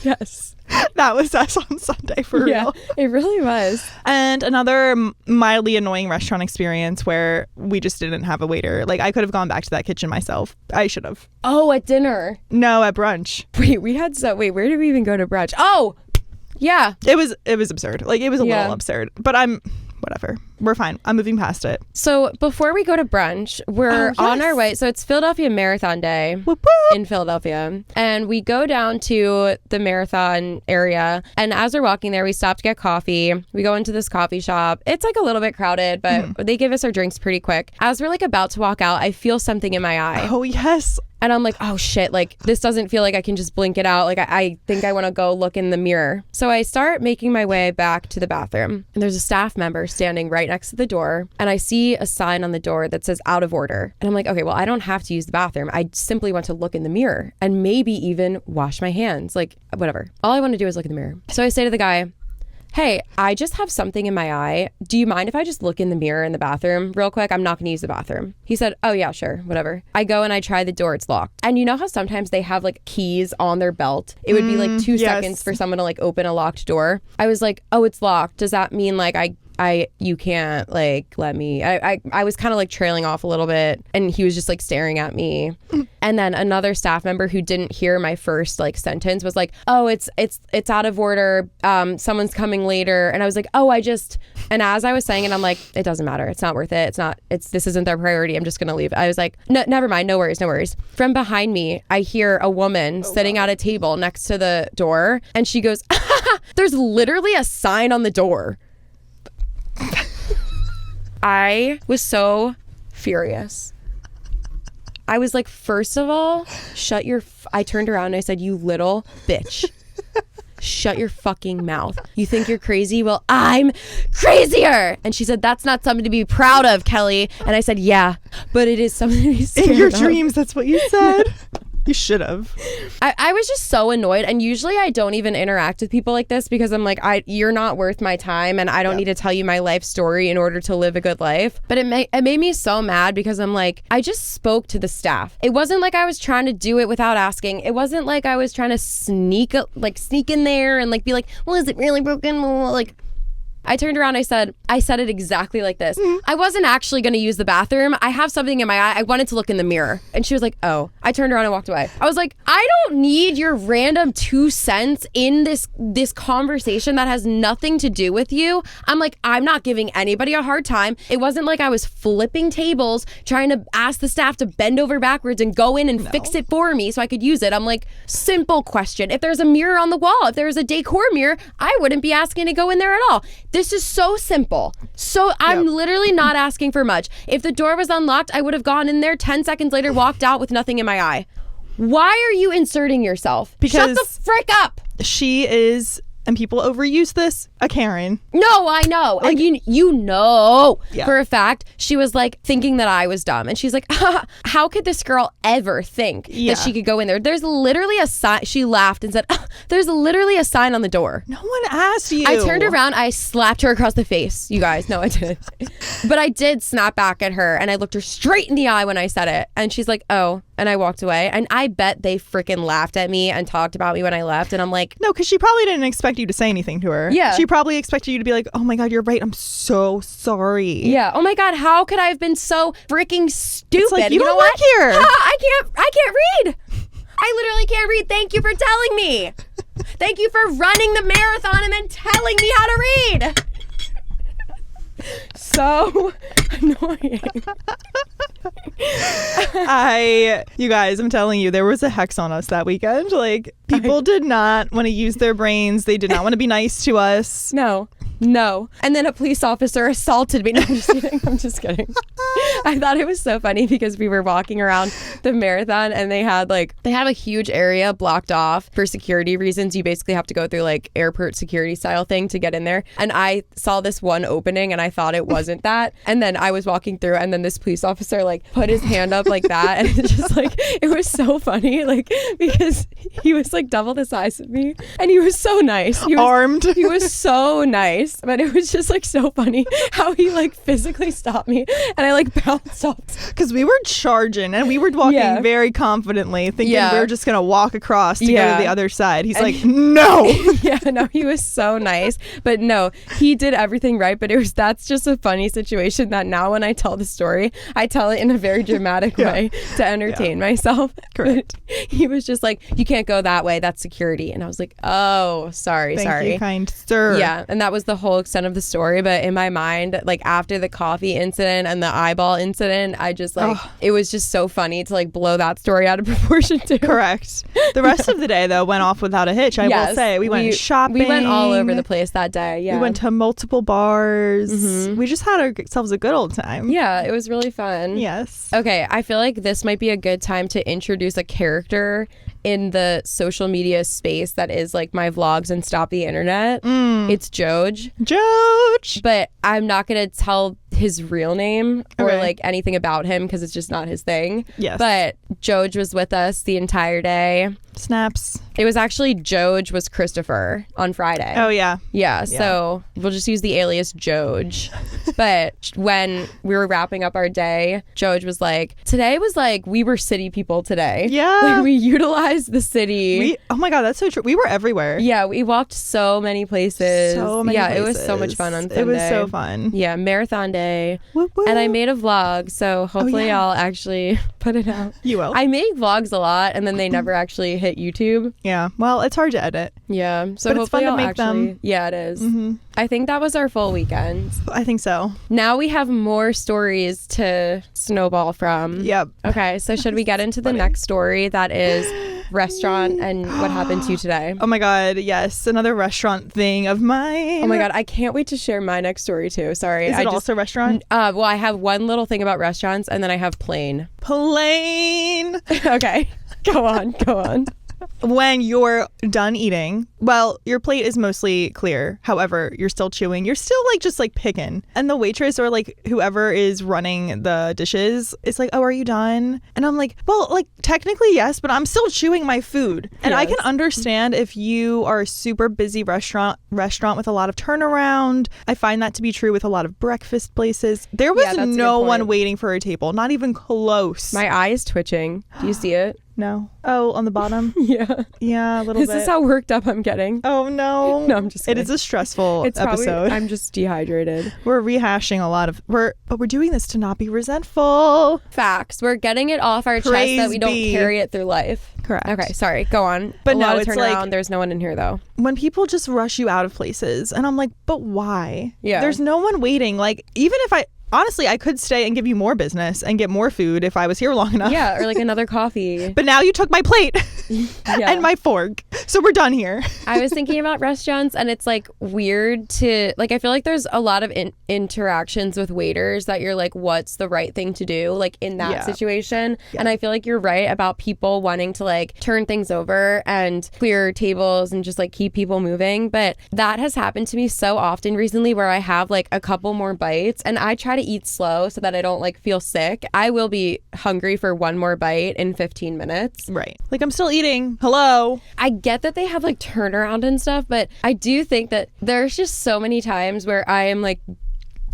Yes.
That was us on Sunday for real.
It really was.
And another mildly annoying restaurant experience where we just didn't have a waiter. Like, I could have gone back to that kitchen myself. I should have.
Oh, at dinner?
No, at brunch.
Wait, where did we even go to brunch? Oh, yeah.
It was absurd. Like, it was a little absurd. But whatever. We're fine. I'm moving past it.
So before we go to brunch, we're on our way. So it's Philadelphia Marathon Day in Philadelphia. And we go down to the marathon area. And as we're walking there, we stop to get coffee. We go into this coffee shop. It's like a little bit crowded, but they give us our drinks pretty quick. As we're like about to walk out, I feel something in my eye.
Oh, yes.
And I'm like, oh shit, like this doesn't feel like I can just blink it out. Like I think I want to go look in the mirror. So I start making my way back to the bathroom. And there's a staff member standing right next to the door. And I see a sign on the door that says out of order. And I'm like, okay, well, I don't have to use the bathroom. I simply want to look in the mirror and maybe even wash my hands. Like, whatever. All I want to do is look in the mirror. So I say to the guy, hey, I just have something in my eye. Do you mind if I just look in the mirror in the bathroom real quick? I'm not going to use the bathroom. He said, oh yeah, sure, whatever. I go and I try the door. It's locked. And you know how sometimes they have like keys on their belt? It would be like 2 seconds for someone to like open a locked door. I was like, oh, it's locked. Does that mean like you can't like let me? I was kind of like trailing off a little bit and he was just like staring at me. And then another staff member who didn't hear my first like sentence was like, oh, it's out of order. Someone's coming later. And I was like, and as I was saying it, I'm like, it doesn't matter. It's not worth it. This isn't their priority. I'm just going to leave. I was like, no, never mind. No worries. From behind me, I hear a woman sitting at a table next to the door. And she goes, there's literally a sign on the door. I was so furious. I was like, first of all, I turned around and I said, you little bitch. Shut your fucking mouth. You think you're crazy? Well, I'm crazier. And she said, that's not something to be proud of, Kelee. And I said, yeah, but it is something to be scared
in your
of.
dreams, that's what you said. You should have.
I was just so annoyed, and usually I don't even interact with people like this because I'm like, you're not worth my time, and I don't need to tell you my life story in order to live a good life. But it made me so mad because I'm like, I just spoke to the staff. It wasn't like I was trying to do it without asking. It wasn't like I was trying to sneak in there and like be like, well, is it really broken? Like, I turned around, I said it exactly like this. I wasn't actually going to use the bathroom. I have something in my eye. I wanted to look in the mirror. And she was like, oh. I turned around and walked away. I was like, I don't need your random 2 cents in this conversation that has nothing to do with you. I'm like, I'm not giving anybody a hard time. It wasn't like I was flipping tables, trying to ask the staff to bend over backwards and go in and fix it for me so I could use it. I'm like, simple question. If there's a mirror on the wall, if there was a decor mirror, I wouldn't be asking to go in there at all. This is so simple. So I'm literally not asking for much. If the door was unlocked, I would have gone in there 10 seconds later, walked out with nothing in my eye. Why are you inserting yourself?
Because
shut the frick up.
She is, and people overuse this, a Karen.
No, I know. Like, and you know for a fact, she was like thinking that I was dumb. And she's like, how could this girl ever think that she could go in there? There's literally a sign. She laughed and said, there's literally a sign on the door.
No one asked you.
I turned around. I slapped her across the face. You guys, no, I didn't. But I did snap back at her and I looked her straight in the eye when I said it. And she's like, oh. And I walked away. And I bet they freaking laughed at me and talked about me when I left. And I'm like,
no, because she probably didn't expect you to say anything to her.
Yeah.
She probably expected you to be like, oh my God, you're right. I'm so sorry.
Yeah. Oh my God, how could I have been so freaking stupid?
It's like, you don't work here.
I can't read. I literally can't read. Thank you for telling me. Thank you for running the marathon and then telling me how to read. So annoying.
You guys, I'm telling you, there was a hex on us that weekend. Like, people did not want to use their brains. They did not want to be nice to us.
No. And then a police officer assaulted me. No, I'm just kidding. I thought it was so funny because we were walking around the marathon and they had a huge area blocked off for security reasons. You basically have to go through like airport security style thing to get in there. And I saw this one opening and I thought it wasn't that. And then I was walking through and then this police officer like put his hand up like that. And it's just like, it was so funny, like, because he was like double the size of me and he was so nice. He was
armed.
He was so nice. But it was just like so funny how he like physically stopped me and I like bounced off.
Because we were charging and we were walking very confidently thinking we were just going to walk across to go to the other side. He's like, no.
No, he was so nice. But no, he did everything right. But that's just a funny situation that now when I tell the story, I tell it in a very dramatic way to entertain myself.
Correct.
But he was just like, you can't go that way. That's security. And I was like, oh, sorry.
Thank you, kind sir.
Yeah. And that was the whole extent of the story. But in my mind, like after the coffee incident and the eyeball incident, I just like, it was just so funny to like blow that story out of proportion too.
Correct. The rest of the day though went off without a hitch. I will say we went shopping.
We went all over the place that day. Yeah.
We went to multiple bars. Mm-hmm. We just had ourselves a good old time.
Yeah. It was really fun.
Yes.
Okay. I feel like this might be a good time to introduce a character in the social media space that is like my vlogs and Stop the Internet. It's Joj. But I'm not going to tell his real name or like anything about him because it's just not his thing.
Yes.
But Joj was with us the entire day.
Snaps.
It was actually Joj was Christopher on Friday.
Oh, yeah.
Yeah. So we'll just use the alias Joj. But when we were wrapping up our day, Joj was like, today was like, we were city people today.
Yeah.
Like we utilized the city.
Oh my God, that's so true. We were everywhere.
Yeah. We walked so many places.
Yeah,
it was so much fun on Sunday.
It was so fun.
Yeah. Marathon day.
Woo, woo.
And I made a vlog. So hopefully I'll actually put it out.
You will.
I make vlogs a lot and then they never actually hit YouTube.
Yeah. Well, it's hard to edit.
Yeah. So
but it's fun to make them.
Yeah, it is.
Mm-hmm.
I think that was our full weekend.
I think so.
Now we have more stories to snowball from.
Yep.
Okay. So should we get into the next story that is restaurant and what happened to you today?
Oh my God. Yes. Another restaurant thing of mine.
Oh my God. I can't wait to share my next story too. Sorry.
Is it also restaurant?
Well, I have one little thing about restaurants and then I have plain.
Plain.
Okay. Go on.
when you're done eating, well, your plate is mostly clear. However, you're still chewing. You're still like just like picking. And the waitress or like whoever is running the dishes is like, oh, are you done? And I'm like, well, like technically yes, but I'm still chewing my food. And I can understand if you are a super busy restaurant with a lot of turnaround. I find that to be true with a lot of breakfast places. There was no one waiting for a table, not even close.
My eye is twitching. Do you see it?
No. Oh, on the bottom?
Yeah.
Yeah, a little bit.
This is how worked up I'm getting.
Oh, no.
No, I'm just kidding.
It is a stressful episode.
I'm just dehydrated.
We're rehashing a lot of... But we're doing this to not be resentful.
Facts. We're getting it off our chest that we don't carry it through life.
Correct.
Okay, sorry. Go on.
But
no,
it's
like... There's no one in here, though.
When people just rush you out of places, and I'm like, but why?
Yeah.
There's no one waiting. Like, even if I... Honestly, I could stay and give you more business and get more food if I was here long enough.
Yeah, or like another coffee.
But now you took my plate and my fork. So we're done here.
I was thinking about restaurants, and it's like weird to, like, I feel like there's a lot of interactions with waiters that you're like, what's the right thing to do, like in that situation? Yeah. And I feel like you're right about people wanting to like turn things over and clear tables and just like keep people moving. But that has happened to me so often recently where I have like a couple more bites, and I try to eat slow so that I don't like feel sick. I will be hungry for one more bite in 15 minutes.
Right. Like I'm still eating. Hello.
I get that they have like turnaround and stuff, but I do think that there's just so many times where I am like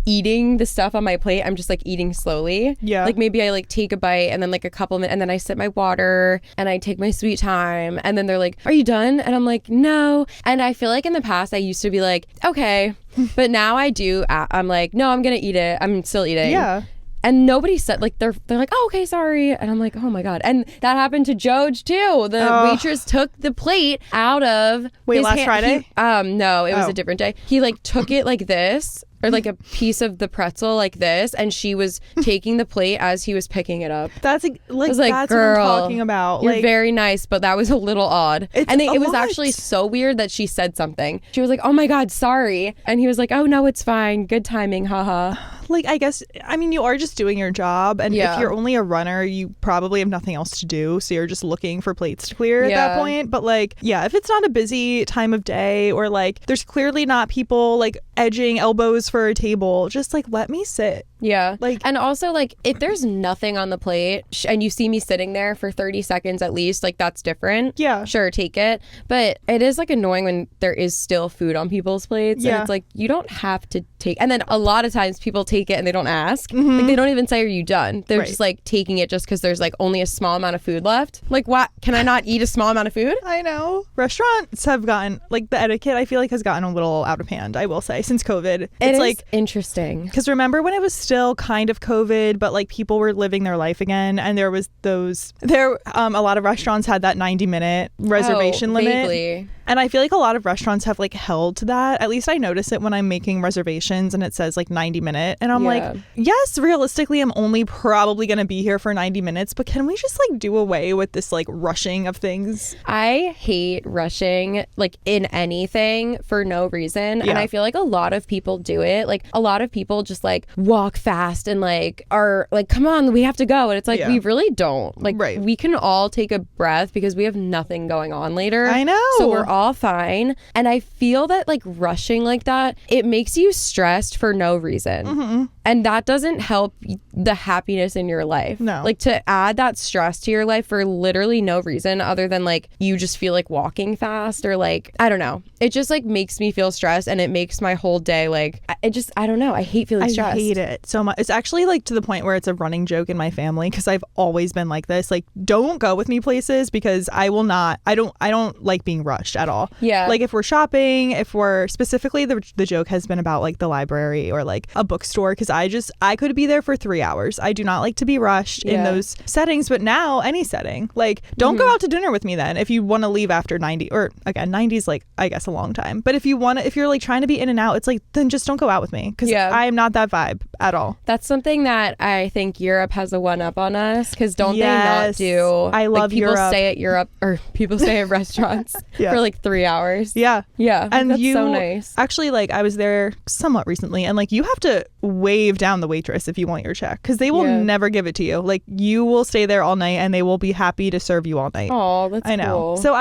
eating the stuff on my plate. I'm just like eating slowly.
Yeah.
Like maybe I like take a bite and then like a couple minutes and then I sip my water and I take my sweet time and then they're like, are you done? And I'm like, no. And I feel like in the past I used to be like, okay. But now I'm like, no, I'm gonna eat it. I'm still eating.
Yeah.
And nobody said, like, they're like, oh, okay, sorry. And I'm like, oh my God. And that happened to Joj too. The waitress took the plate out of
last Friday?
No, it was a different day. He like took it like this, or like a piece of the pretzel like this, and she was taking the plate as he was picking it up.
That's like that's
girl,
what I'm talking about.
You're
like,
very nice, but that was a little odd. And it was actually so weird that she said something. She was like, oh my God, sorry. And he was like, oh no, it's fine. Good timing, haha.
Like, I guess, I mean, you are just doing your job. And if you're only a runner, you probably have nothing else to do. So you're just looking for plates to clear at that point. But like, yeah, if it's not a busy time of day or like there's clearly not people like edging elbows for a table, just like let me sit.
Yeah.
Like,
and also like if there's nothing on the plate and you see me sitting there for 30 seconds at least, like that's different.
Yeah.
Sure, take it. But it is like annoying when there is still food on people's plates.
Yeah.
And it's like you don't have to take. And then a lot of times people take it and they don't ask. Mm-hmm. Like they don't even say, are you done? They're just like taking it just because there's like only a small amount of food left. Like what? Can I not eat a small amount of food?
I know. Restaurants have gotten, like the etiquette I feel like has gotten a little out of hand, I will say, since COVID.
It's
like
interesting.
Because remember when it was still kind of COVID, but like people were living their life again, and there was a lot of restaurants had that 90-minute reservation limit.
Vaguely.
And I feel like a lot of restaurants have like held to that. At least I notice it when I'm making reservations and it says like 90-minute. And I'm like, yes, realistically, I'm only probably going to be here for 90 minutes. But can we just like do away with this like rushing of things?
I hate rushing like in anything for no reason.
Yeah.
And I feel like a lot of people do it. Like a lot of people just like walk fast and like are like, come on, we have to go. And it's like, we really don't. Like we can all take a breath because we have nothing going on later.
I know.
So we're all fine. And I feel that like rushing like that, it makes you stressed for no reason. Mm-hmm. And that doesn't help the happiness in your life.
No.
Like to add that stress to your life for literally no reason other than like you just feel like walking fast or like, I don't know. It just like makes me feel stressed and it makes my whole day like, I don't know. I hate feeling stressed.
I hate it so much. It's actually like to the point where it's a running joke in my family because I've always been like this. Like, don't go with me places because I don't like being rushed at all.
Yeah.
Like if we're shopping, if we're specifically the joke has been about like the library or like a bookstore because I could be there for 3 hours. I do not like to be rushed in those settings, but now any setting. Like don't go out to dinner with me then if you want to leave after 90 or again 90 is like I guess a long time. But if you're like trying to be in and out, it's like then just don't go go out with me because I am not that vibe at all.
That's something that I think Europe has a one up on us because don't they not do?
I love
people
Europe.
Stay at Europe or people stay at restaurants for like 3 hours.
Yeah.
And that's so nice.
Actually, like I was there somewhat recently and like you have to wave down the waitress if you want your check because they will never give it to you. Like you will stay there all night and they will be happy to serve you all night.
Oh, that's
I know.
Cool.
So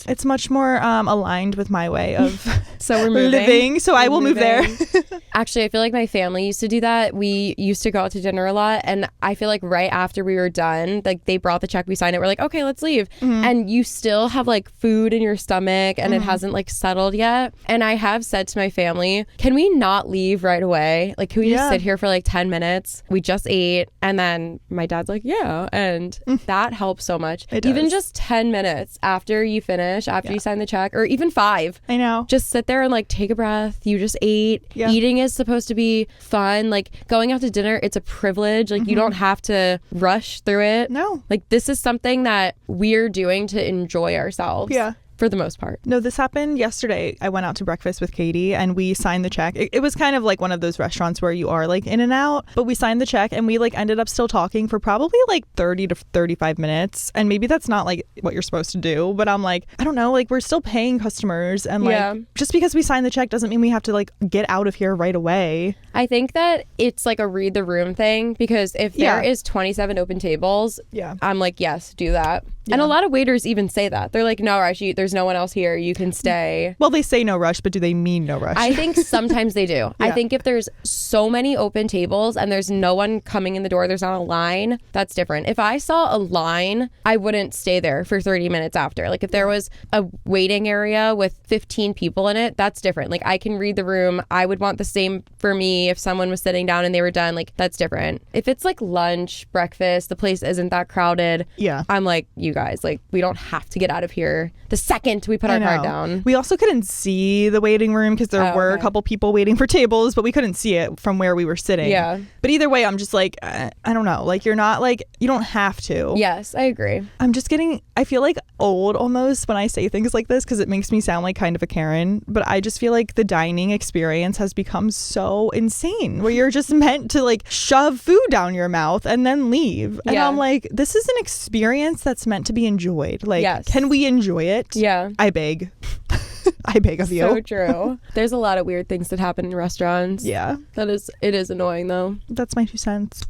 it's much more aligned with my way of
so we're moving.
living. So I will move there.
Actually, I feel like my family used to do that. We used to go out to dinner a lot. And I feel like right after we were done, like they brought the check, we signed it. We're like, okay, let's leave. And you still have like food in your stomach and it hasn't like settled yet. And I have said to my family, can we not leave right away? Like, can we just sit here for like 10 minutes? We just ate. And then my dad's like, yeah. And that helps so much. Even just 10 minutes after you finish, after you sign the check, or even 5.
I know.
Just sit there and like take a breath. You just ate. Eating is supposed to be fun. Like going out to dinner, it's a privilege. Like you don't have to rush through it.
No.
Like this is something that we're doing to enjoy ourselves.
Yeah.
For the most part.
No, this happened yesterday. I went out to breakfast with Katie and we signed the check. It was kind of like one of those restaurants where you are like in and out, but we signed the check and we like ended up still talking for probably like 30 to 35 minutes. And maybe that's not like what you're supposed to do, but I'm like, I don't know, like we're still paying customers and like just because we signed the check doesn't mean we have to like get out of here right away.
I think that it's like a read the room thing because if there is 27 open tables, I'm like, yes, do that. And a lot of waiters even say that. They're like, no rush, there's no one else here. You can stay.
Well, they say no rush, but do they mean no rush?
I think sometimes they do. I think if there's so many open tables and there's no one coming in the door, there's not a line, that's different. If I saw a line, I wouldn't stay there for 30 minutes after. Like if there was a waiting area with 15 people in it, that's different. Like I can read the room. I would want the same for me if someone was sitting down and they were done. Like that's different. If it's like lunch, breakfast, the place isn't that crowded. I'm like, you guys, like we don't have to get out of here the second we put our card down.
We also couldn't see the waiting room because there were a couple people waiting for tables, but we couldn't see it from where we were sitting. But either way, I'm just like, I don't know. Like you're not like, you don't have to.
Yes, I agree.
I feel like old almost when I say things like this because it makes me sound like kind of a Karen, but I just feel like the dining experience has become so insane where you're just meant to like shove food down your mouth and then leave. And I'm like, this is an experience that's meant to be enjoyed. Like, can we enjoy it?
Yeah.
I beg. I beg of you.
So true. There's a lot of weird things that happen in restaurants.
Yeah.
It is annoying though.
That's my 2 cents.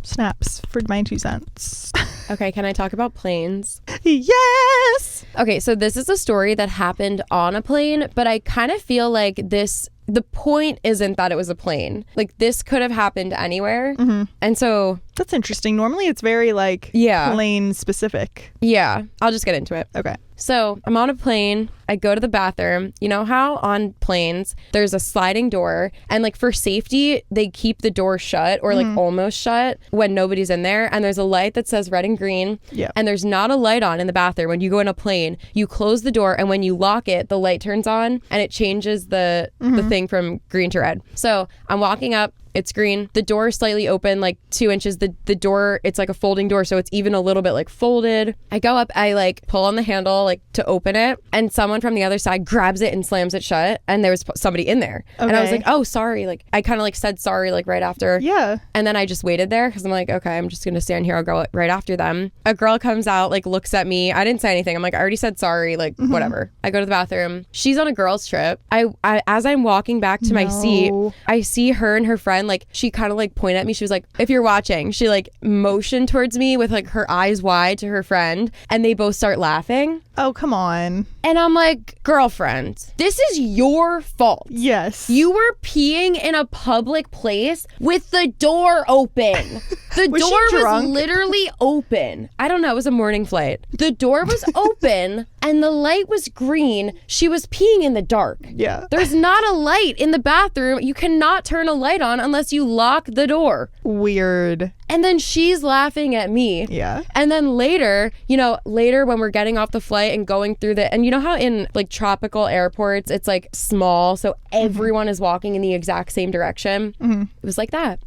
Snaps for my 2 cents.
Okay, can I talk about planes?
Yes!
Okay, so this is a story that happened on a plane, but I kind of feel like the point isn't that it was a plane. Like this could have happened anywhere. And so
that's interesting. Normally it's very like plane specific.
Yeah, I'll just get into it.
Okay.
So I'm on a plane. I go to the bathroom. You know how on planes there's a sliding door and like for safety they keep the door shut or like almost shut when nobody's in there, and there's a light that says red and green. And there's not a light on in the bathroom. When you go in a plane, you close the door and when you lock it, the light turns on and it changes the thing from green to red. So I'm walking up. It's green. The door is slightly open, like 2 inches. The door, it's like a folding door, so it's even a little bit like folded. I go up, I like pull on the handle like to open it, and someone from the other side grabs it and slams it shut, and there was somebody in there. Okay. And I was like, oh, sorry. Like I kind of like said sorry like right after.
Yeah.
And then I just waited there because I'm like, okay, I'm just going to stand here. I'll go right after them. A girl comes out, like looks at me. I didn't say anything. I'm like, I already said sorry, like whatever. I go to the bathroom. She's on a girls trip. I as I'm walking back to my seat, I see her and her friend, like she kind of like point at me. She was like, if you're watching, she like motioned towards me with like her eyes wide to her friend, and they both start laughing.
Oh, come on.
And I'm like, girlfriend, this is your fault.
Yes.
You were peeing in a public place with the door open. The door was literally open. I don't know. It was a morning flight. The door was open and the light was green. She was peeing in the dark.
Yeah.
There's not a light in the bathroom. You cannot turn a light on unless you lock the door.
Weird.
And then she's laughing at me.
Yeah.
And then later when we're getting off the flight and going through and you know how in like tropical airports, it's like small, so everyone is walking in the exact same direction. It was like that.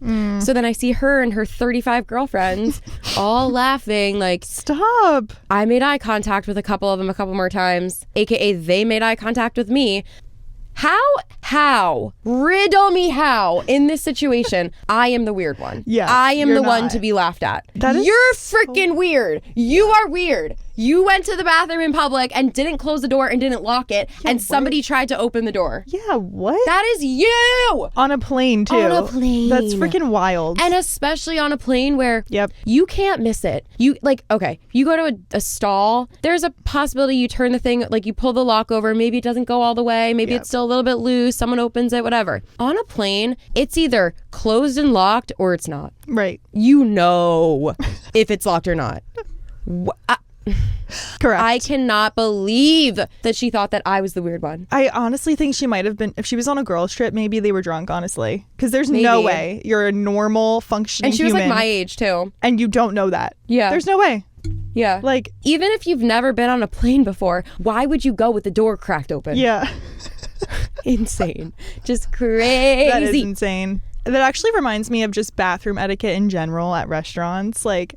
So then I see her and her 35 girlfriends all laughing like,
stop.
I made eye contact with a couple of them a couple more times, aka they made eye contact with me. How? Riddle me how in this situation I am the weird one.
Yeah.
I am the one to be laughed at. You're freaking weird. You are weird. You went to the bathroom in public and didn't close the door and didn't lock it, and somebody tried to open the door.
Yeah, what?
That is you!
On a plane, too.
On a plane.
That's freaking wild.
And especially on a plane where you can't miss it. You, like, okay, you go to a stall, there's a possibility you turn the thing, like you pull the lock over, maybe it doesn't go all the way, maybe it's still a little bit loose, someone opens it, whatever. On a plane, it's either closed and locked or it's not.
Right.
You know if it's locked or not.
Correct.
I cannot believe that she thought that I was the weird one.
I honestly think she might have been, if she was on a girls trip, maybe they were drunk, honestly. Because there's no way you're a normal functioning
human. And she was
human,
like my age too.
And you don't know that. Yeah. There's no way.
Yeah.
Like,
even if you've never been on a plane before, why would you go with the door cracked open?
Yeah.
Insane. Just crazy.
That is insane. That actually reminds me of just bathroom etiquette in general at restaurants. Like,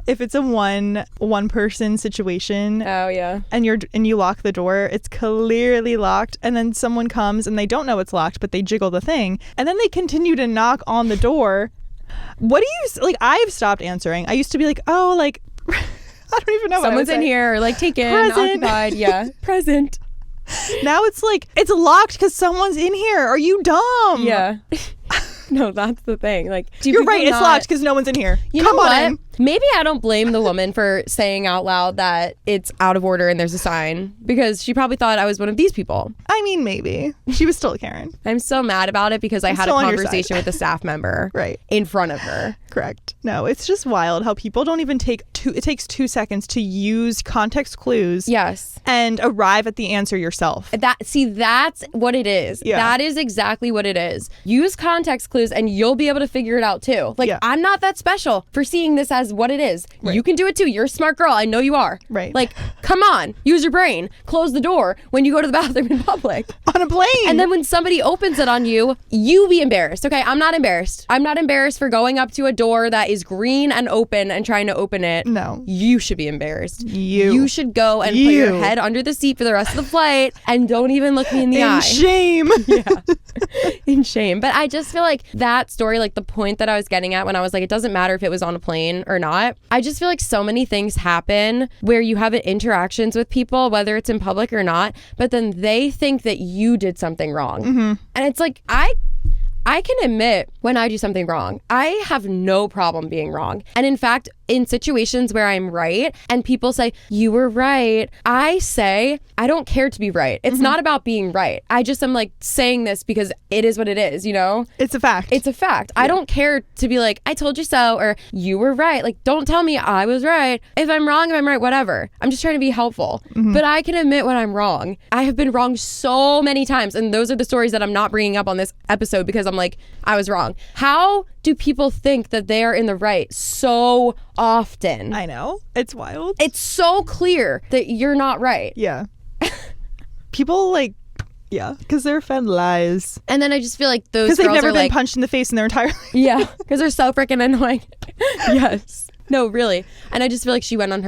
if it's a one person situation, and you lock the door, it's clearly locked, and then someone comes and they don't know it's locked, but they jiggle the thing, and then they continue to knock on the door. What do you like? I've stopped answering. I used to be like, oh, like I don't even know.
Someone's in here, or like taken, occupied, present.
Now it's like it's locked because someone's in here. Are you dumb?
Yeah. No, that's the thing. Like,
you're right. It's locked because no one's in here.
Come on in. Maybe I don't blame the woman for saying out loud that it's out of order and there's a sign, because she probably thought I was one of these people.
I mean, maybe. She was still Karen.
I'm so mad about it because I had a conversation with a staff member in front of her.
Correct. No, it's just wild how people don't even it takes 2 seconds to use context clues.
Yes.
And arrive at the answer yourself.
That's what it is. Yeah. That is exactly what it is. Use context clues and you'll be able to figure it out too. Like, I'm not that special for seeing this as what it is. Right. You can do it too. You're a smart girl. I know you are.
Right.
Like, come on. Use your brain. Close the door when you go to the bathroom in public.
On a plane.
And then when somebody opens it on you, you be embarrassed. Okay, I'm not embarrassed. I'm not embarrassed for going up to a door that is green and open and trying to open it.
No.
You should be embarrassed. You should go and put your head under the seat for the rest of the flight and don't even look me in the eye.
In shame.
Yeah. In shame. But I just feel like that story, like the point that I was getting at when I was like, it doesn't matter if it was on a plane or not. I just feel like so many things happen where you have interactions with people, whether it's in public or not, but then they think that you did something wrong. Mm-hmm. And it's like, I can admit when I do something wrong. I have no problem being wrong. And in fact, in situations where I'm right and people say, you were right, I say, I don't care to be right. It's not about being right. I just am like saying this because it is what it is, you know?
It's a fact.
It's a fact. Yeah. I don't care to be like, I told you so, or you were right. Like, don't tell me I was right. If I'm wrong, if I'm right, whatever. I'm just trying to be helpful. Mm-hmm. But I can admit when I'm wrong. I have been wrong so many times. And those are the stories that I'm not bringing up on this episode because I'm like, I was wrong. How do people think that they are in the right so often?
I know. It's wild.
It's so clear that you're not right.
Yeah. People because they're fed lies.
And then I just feel like those girls
because they've never been
like,
punched in the face in their entire life.
Yeah, because they're so freaking annoying. Yes. No, really. And I just feel like she went on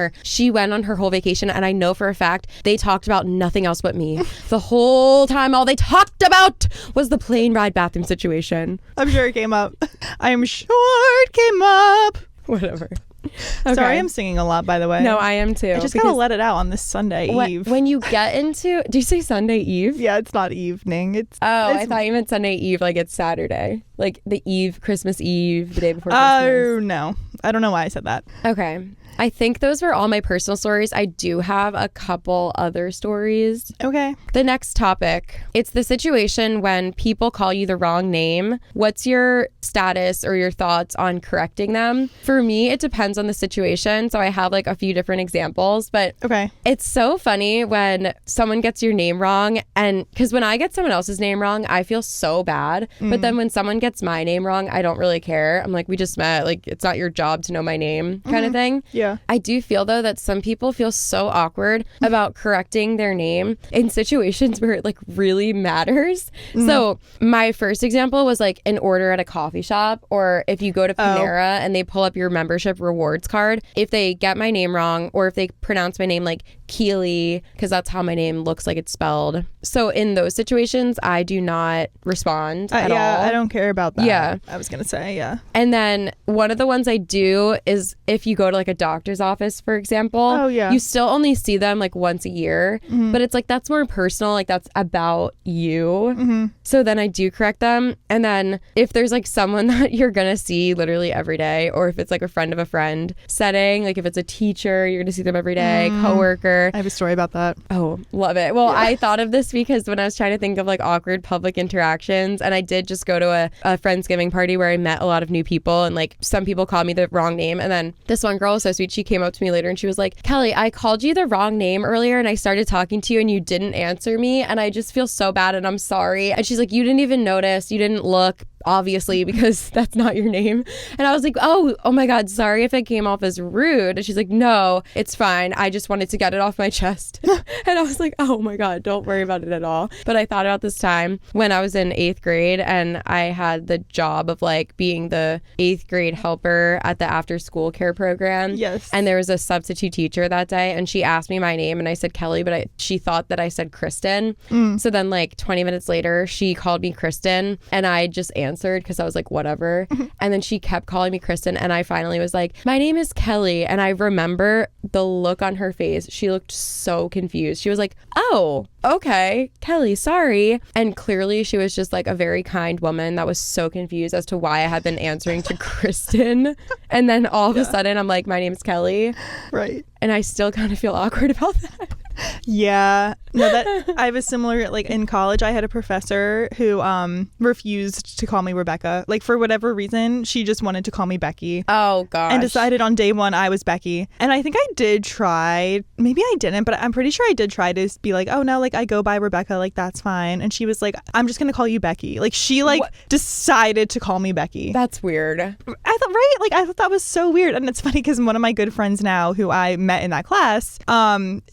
her whole vacation, and I know for a fact they talked about nothing else but me. The whole time all they talked about was the plane ride bathroom situation.
I'm sure it came up. I'm sure it came up.
Whatever. Okay.
Sorry, I'm singing a lot, by the way.
No, I am too.
I just gotta let it out on this Sunday Eve.
When you get into, do you say Sunday Eve?
Yeah, it's not evening.
I thought you meant Sunday Eve, like it's Saturday, like the Eve, Christmas Eve, the day before Christmas.
Oh no, I don't know why I said that.
Okay. I think those were all my personal stories. I do have a couple other stories.
Okay.
The next topic, it's the situation when people call you the wrong name. What's your status or your thoughts on correcting them? For me, it depends on the situation. So I have like a few different examples, but
okay.
It's so funny when someone gets your name wrong, and because when I get someone else's name wrong, I feel so bad. But then when someone gets my name wrong, I don't really care. I'm like, we just met. Like, it's not your job to know my name kind of thing.
Yeah.
I do feel though that some people feel so awkward about correcting their name in situations where it like really matters. So my first example was like an order at a coffee shop, or if you go to Panera and they pull up your membership rewards card, if they get my name wrong or if they pronounce my name like Kelee, because that's how my name looks like it's spelled. So in those situations, I do not respond at all.
I don't care about that.
Yeah.
I was going to say, yeah.
And then one of the ones I do is if you go to like a doctor's office, for example, you still only see them like once a year, but it's like that's more personal, like that's about you. So then I do correct them. And then if there's like someone that you're gonna see literally every day, or if it's like a friend of a friend setting, like if it's a teacher, you're gonna see them every day, coworker.
I have a story about that.
Oh, love it. Well, I thought of this because when I was trying to think of like awkward public interactions, and I did just go to a Friendsgiving party where I met a lot of new people, and like some people called me the wrong name, and then this one girl was so sweet, she came up to me later and she was like, Kelee, I called you the wrong name earlier and I started talking to you and you didn't answer me and I just feel so bad and I'm sorry. And she's like, you didn't even notice, you didn't look, obviously, because that's not your name. And I was like, oh my God, sorry if it came off as rude. And she's like, no, it's fine. I just wanted to get it off my chest. And I was like, oh my God, don't worry about it at all. But I thought about this time when I was in 8th grade and I had the job of like being the 8th grade helper at the after school care program.
Yes.
And there was a substitute teacher that day and she asked me my name and I said Kelee, but she thought that I said Kristen. So then like 20 minutes later, she called me Kristen and I just answered because I was like, whatever. And then she kept calling me Kristen and I finally was like, my name is Kelee. And I remember the look on her face. She looked so confused. She was like, oh, okay, Kelee, sorry. And clearly she was just like a very kind woman that was so confused as to why I had been answering to Kristen. And then all of a sudden I'm like, my name's Kelee.
Right.
And I still kind of feel awkward about that.
Yeah. No, that I have a similar, like in college, I had a professor who refused to call me Rebecca. Like for whatever reason, she just wanted to call me Becky.
Oh, gosh.
And decided on day one I was Becky. And I think I did try, maybe I didn't, but I'm pretty sure I did try to be like, oh no, like I go by Rebecca, like that's fine. And she was like, I'm just going to call you Becky. Like she like decided to call me Becky.
That's weird.
I thought, right? Like I thought that was so weird. And it's funny because one of my good friends now who I met in that class,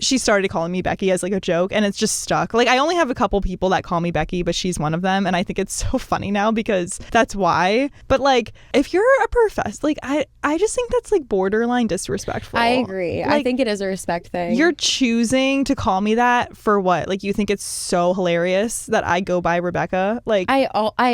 she started calling me Becky as like a joke and it's just stuck. Like I only have a couple people that call me Becky, but she's one of them. And I think it's so funny now because that's why. But like if you're a professor, like I just think that's like borderline disrespectful.
I agree. Like, I think it is a respect thing.
You're choosing to call me that for what? Like you think it's so hilarious that I go by Rebecca? Like
I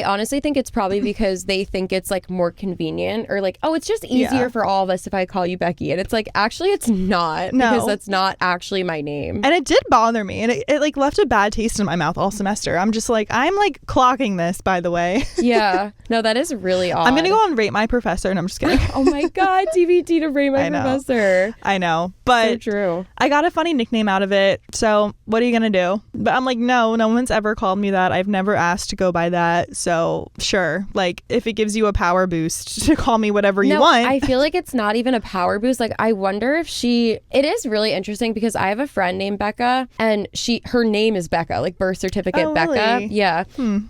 honestly think it's probably because they think it's like more convenient or like, oh, it's just easier for all of us if I call you Becky. And it's like, actually it's not, because that's not actually my name.
And it did bother me and it like left a bad taste in my mouth all semester. I'm just like, I'm like clocking this, by the way.
Yeah. No, that is really odd.
I'm gonna go on Rate My Professor and I'm just kidding.
Oh my God, TBT to Rate My Professor.
I know. But
so true.
I got a funny nickname out of it. So what are you gonna do? But I'm like, no one's ever called me that. I've never asked to go by that. So sure. Like if it gives you a power boost to call me whatever you want.
I feel like it's not even a power boost. Like I wonder if it is really interesting because I have a friend named Becca and her name is Becca, like birth certificate Becca.
Really?
Yeah.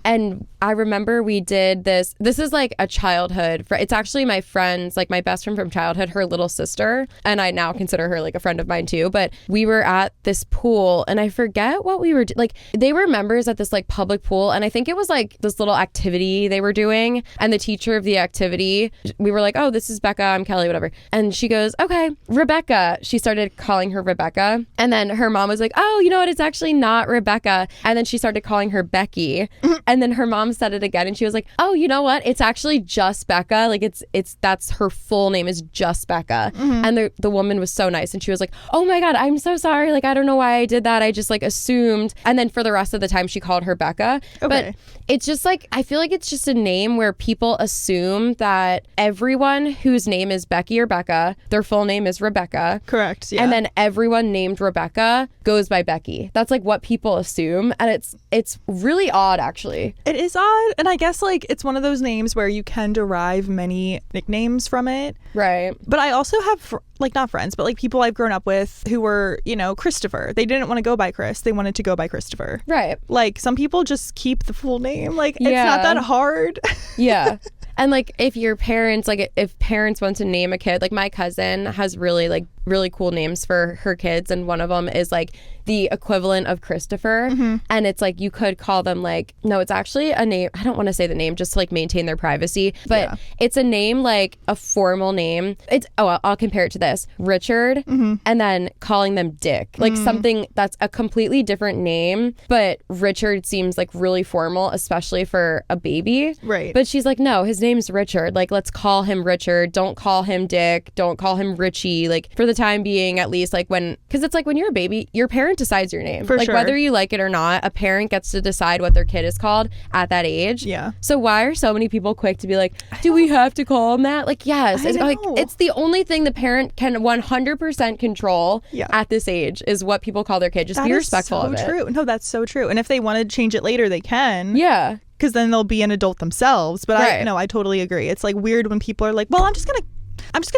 And I remember we did this is like a childhood it's actually my friend's, like my best friend from childhood, her little sister, and I now consider her like a friend of mine too. But we were at this pool and I forget what we were like, they were members at this like public pool and I think it was like this little activity they were doing, and the teacher of the activity, we were like, oh, this is Becca, I'm Kelee, whatever, and she goes, okay, Rebecca. She started calling her Rebecca, and then her mom was like, oh, you know what, it's actually not Rebecca. And then she started calling her Becky, and then her mom said it again and she was like, oh, you know what, it's actually just Becca, like it's that's her full name is just Becca. And the woman was so nice and she was like, oh my God, I'm so sorry, like I don't know why I did that, I just like assumed. And then for the rest of the time she called her Becca. But it's just like, I feel like it's just a name where people assume that everyone whose name is Becky or Becca, their full name is Rebecca.
Correct. Yeah.
And then everyone named Rebecca goes by Becky. That's like what people assume, and it's really odd, actually.
It is odd, and I guess like it's one of those names where you can derive many nicknames from it.
Right.
But I also have like not friends, but like people I've grown up with who were, Christopher. They didn't want to go by Chris. They wanted to go by Christopher.
Right.
Like some people just keep the full name. Like it's not that hard.
Yeah. And like if your parents, like if parents want to name a kid, like my cousin has really cool names for her kids, and one of them is like the equivalent of Christopher. And it's like you could call them like, no, it's actually a name, I don't want to say the name just to like maintain their privacy, but it's a name, like a formal name. It's I'll compare it to this: Richard, and then calling them Dick, like something that's a completely different name, but Richard seems like really formal, especially for a baby,
right?
But she's like, no, his name's Richard, like let's call him Richard, don't call him Dick, don't call him Richie, like for the time being at least, like because it's like when you're a baby, your parent decides your name,
for
like
sure.
Whether you like it or not, a parent gets to decide what their kid is called at that age. So why are so many people quick to be like, do we have to call him that? Like, yes, it's like it's the only thing the parent can 100% control at this age is what people call their kid. Just be respectful of it.
That's so true. No, that's so true. And if they want to change it later, they can.
Yeah.
Because then they'll be an adult themselves. But I totally agree. It's like weird when people are like, well, I'm just gonna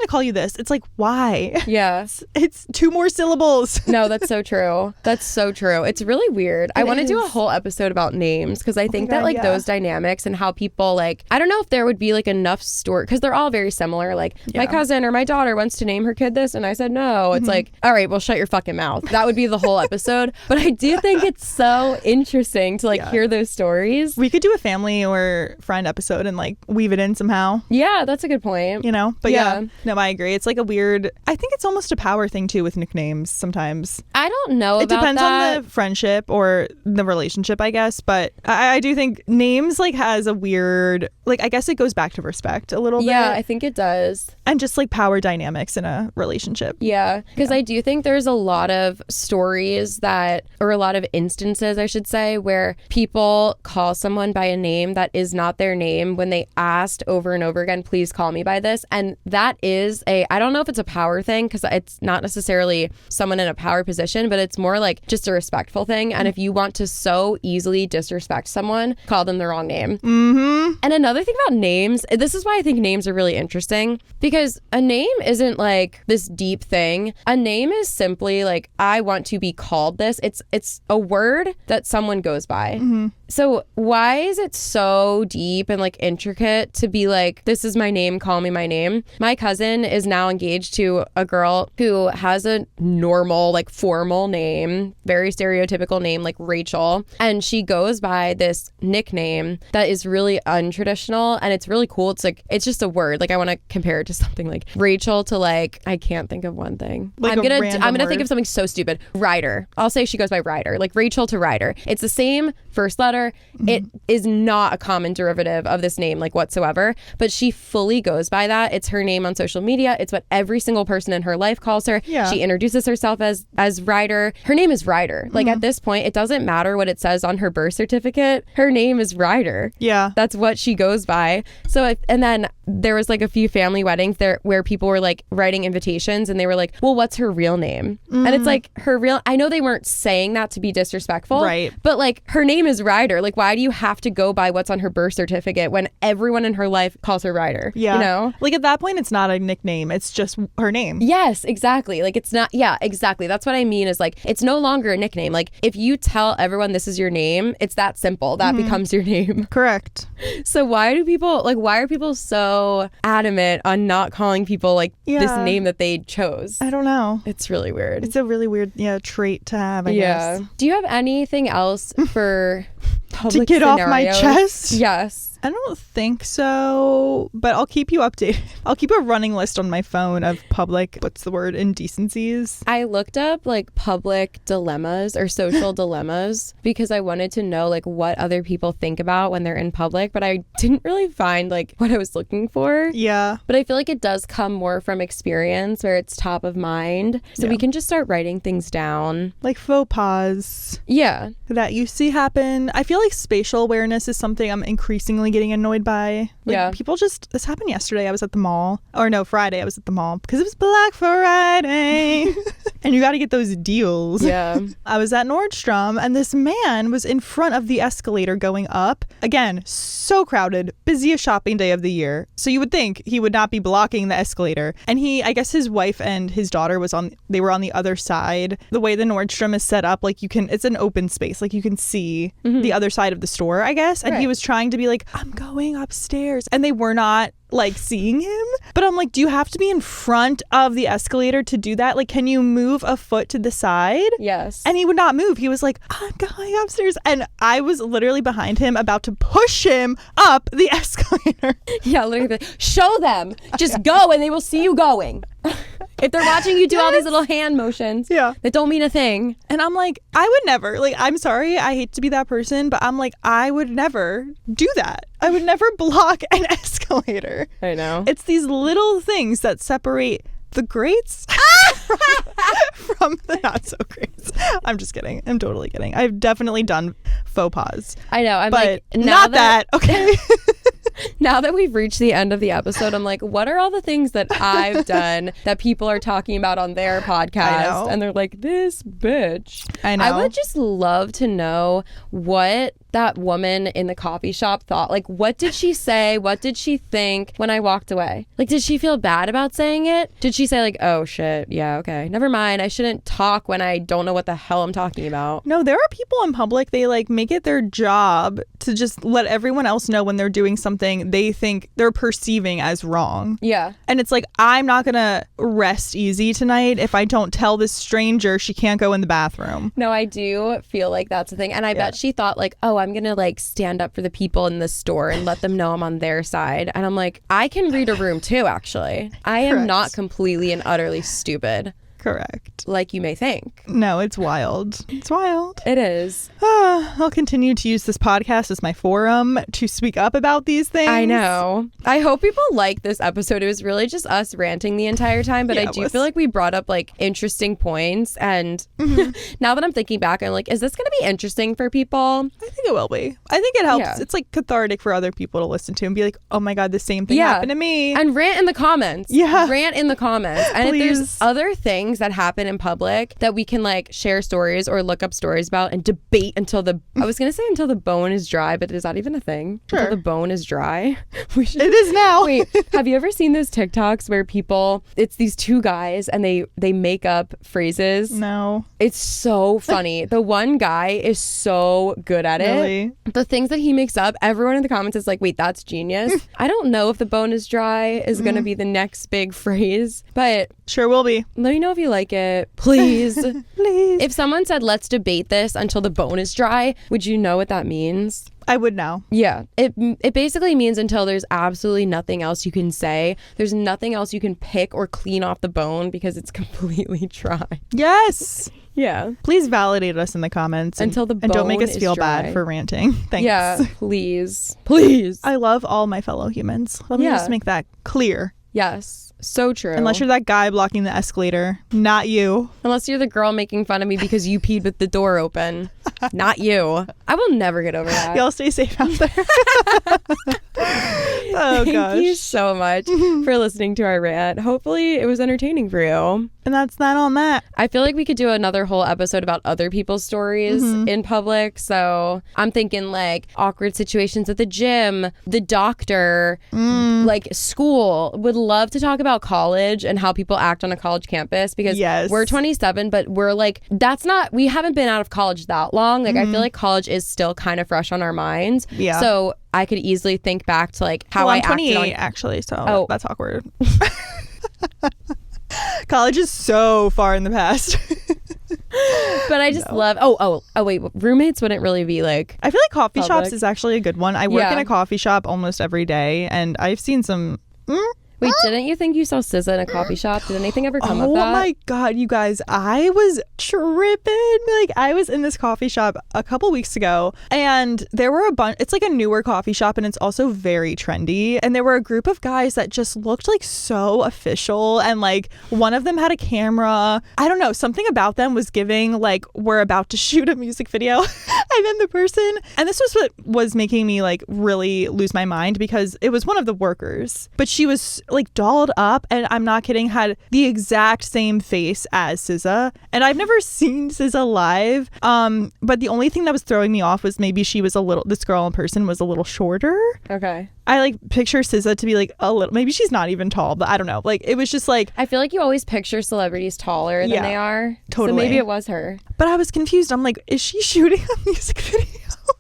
call you this. It's like, why?
Yeah.
It's 2 more syllables.
No, that's so true. That's so true. It's really weird. I want to do a whole episode about names because I think that like those dynamics and how people like, I don't know if there would be like enough story because they're all very similar. Like my cousin or my daughter wants to name her kid this and I said no. It's like, all right, well, shut your fucking mouth. That would be the whole episode. But I do think it's so interesting to like hear those stories.
We could do a family or friend episode and like weave it in somehow.
Yeah, that's a good point.
You know, but no, I agree. It's like a weird, I think it's almost a power thing too with nicknames sometimes.
I don't know about that. It
depends on the friendship or the relationship, I guess. But I do think names like has a weird, like I guess it goes back to respect a little bit.
Yeah, I think it does.
And just like power dynamics in a relationship.
Yeah, because I do think there's a lot of stories that, or a lot of instances, I should say, where people call someone by a name that is not their name when they asked over and over again, please call me by this. And that is I don't know if it's a power thing because it's not necessarily someone in a power position, but it's more like just a respectful thing. And if you want to so easily disrespect someone, call them the wrong name. And another thing about names, this is why I think names are really interesting, because a name isn't like this deep thing. A name is simply like, I want to be called this. It's a word that someone goes by. So why is it so deep and like intricate to be like, this is my name, call me my name? My cousin is now engaged to a girl who has a normal, like formal name, very stereotypical name, like Rachel. And she goes by this nickname that is really untraditional and it's really cool. It's like, it's just a word. Like I want to compare it to something like Rachel to like, I can't think of one thing. Like I'm gonna think of something so stupid. Ryder. I'll say she goes by Ryder, like Rachel to Ryder. It's the same first letter. It is not a common derivative of this name like whatsoever, but she fully goes by that. It's her name on social media. It's what every single person in her life calls her. She introduces herself as Ryder. Her name is Ryder. Like at this point, it doesn't matter what it says on her birth certificate. Her name is Ryder. Yeah. That's what she goes by. So and then there was like a few family weddings there where people were like writing invitations and they were like, well, what's her real name? And it's like I know they weren't saying that to be disrespectful, right? But like her name is Ryder. Like why do you have to go by what's on her birth certificate when everyone in her life calls her Ryder? Yeah. You know?
Like at that point, it's not a nickname. It's just her name.
Yes, exactly. Like it's not, yeah, exactly. That's what I mean is like, it's no longer a nickname. Like if you tell everyone this is your name, it's that simple. That becomes your name.
Correct.
So why are people so adamant on not calling people like this name that they chose?
I don't know.
It's really weird.
It's a really weird, trait to have, I guess.
Do you have anything else for public
to get
scenarios?
Off my chest?
Yes.
I don't think so, but I'll keep you updated. I'll keep a running list on my phone of public, indecencies.
I looked up like public dilemmas or social dilemmas because I wanted to know like what other people think about when they're in public, but I didn't really find like what I was looking for. Yeah. But I feel like it does come more from experience where it's top of mind. So we can just start writing things down.
Like faux pas.
Yeah.
That you see happen. I feel like spatial awareness is something I'm increasingly getting annoyed by. Like, people this happened yesterday. I was at the mall. Or no, Friday I was at the mall because it was Black Friday. And you got to get those deals. Yeah. I was at Nordstrom and this man was in front of the escalator going up. Again, so crowded, busiest shopping day of the year. So you would think he would not be blocking the escalator. And I guess his wife and his daughter they were on the other side. The way the Nordstrom is set up, like it's an open space. Like you can see the other side of the store, I guess. And he was trying to be like, I'm going upstairs. And they were not like seeing him. But I'm like, do you have to be in front of the escalator to do that? Like, can you move a foot to the side?
Yes.
And he would not move. He was like, I'm going upstairs. And I was literally behind him about to push him up the escalator.
Yeah, literally. Show them. Just go and they will see you going. If they're watching you do all these little hand motions that don't mean a thing.
And I'm like, I would never. Like, I'm sorry. I hate to be that person. But I'm like, I would never do that. I would never block an escalator.
I know.
It's these little things that separate the greats from the not so greats. I'm just kidding. I'm totally kidding. I've definitely done faux pas.
I know. I'm
but
like,
not that. Okay.
Now that we've reached the end of the episode, I'm like, what are all the things that I've done that people are talking about on their podcast? And they're like, this bitch.
I know.
I would just love to know what that woman in the coffee shop thought. Like, what did she say? What did she think when I walked away? Like, did she feel bad about saying it? Did she say like, oh shit, yeah, okay, never mind, I shouldn't talk when I don't know what the hell I'm talking about?
No, there are people in public, they like make it their job to just let everyone else know when they're doing something they think they're perceiving as wrong.
Yeah.
And it's like, I'm not gonna rest easy tonight if I don't tell this stranger she can't go in the bathroom.
No, I do feel like that's the thing. And I bet she thought like, oh, I'm gonna like stand up for the people in the store and let them know I'm on their side. And I'm like, I can read a room too, actually. I am not completely and utterly stupid.
Correct.
Like you may think.
No, it's wild. It's wild.
It is.
I'll continue to use this podcast as my forum to speak up about these things.
I know. I hope people like this episode. It was really just us ranting the entire time, but I do feel like we brought up like interesting points. And now that I'm thinking back, I'm like, is this going to be interesting for people?
I think it will be. I think it helps. Yeah. It's like cathartic for other people to listen to and be like, oh my God, the same thing happened to me.
And rant in the comments.
Yeah.
Rant in the comments. And
Please.
if there's other things that happen in public that we can like share stories or look up stories about and debate until I was gonna say until the bone is dry, but is that even a thing?
Sure.
Until the bone is dry.
It is now.
Wait, have you ever seen those TikToks where it's these two guys and they make up phrases?
No.
It's so funny. The one guy is so good at
really?
it. The things that he makes up, everyone in the comments is like, wait, that's genius. I don't know if the bone is dry is gonna be the next big phrase, but
sure will be.
Let me know if you like it, please.
Please.
If someone said, let's debate this until the bone is dry, would you know what that means?
I would know.
Yeah. It basically means until there's absolutely nothing else you can say. There's nothing else you can pick or clean off the bone because it's completely dry.
Yes.
Yeah.
Please validate us in the comments.
Until the bone
and don't make us
is
feel
dry.
bad for ranting. Thanks.
Yeah, please. Please.
I love all my fellow humans. Let me just make that clear.
Yes. So true.
Unless you're that guy blocking the escalator. Not you.
Unless you're the girl making fun of me because you peed with the door open. Not you. I will never get over that.
Y'all stay safe out there. Oh,
Thank you so much for listening to our rant. Hopefully it was entertaining for you.
And that's that on that.
I feel like we could do another whole episode about other people's stories in public. So I'm thinking like awkward situations at the gym, the doctor, like school. Would love to talk about college and how people act on a college campus because we're 27, but we're like, we haven't been out of college that long. Like I feel like college is still kind of fresh on our minds. Yeah. So I could easily think back to like how I acted 28
actually. So that's awkward. College is so far in the past.
But I just love wait, roommates wouldn't really be like
I feel like coffee shops is actually a good one. I work in a coffee shop almost every day and I've seen some
Wait, didn't you think you saw SZA in a coffee shop? Did anything ever come of that?
Oh my God, you guys, I was tripping. Like, I was in this coffee shop a couple weeks ago and there were a bunch, it's like a newer coffee shop and it's also very trendy. And there were a group of guys that just looked like so official and like one of them had a camera. I don't know, something about them was giving like we're about to shoot a music video. And then the person, and this was what was making me like really lose my mind because it was one of the workers, but she was like dolled up and I'm not kidding, had the exact same face as SZA. And I've never seen SZA live. But the only thing that was throwing me off was maybe this girl in person was a little shorter.
Okay.
I like picture SZA to be like a little, maybe she's not even tall, but I don't know. Like it was just like.
I feel like you always picture celebrities taller than they are.
Totally.
So maybe it was her.
But I was confused. I'm like, is she shooting a music video?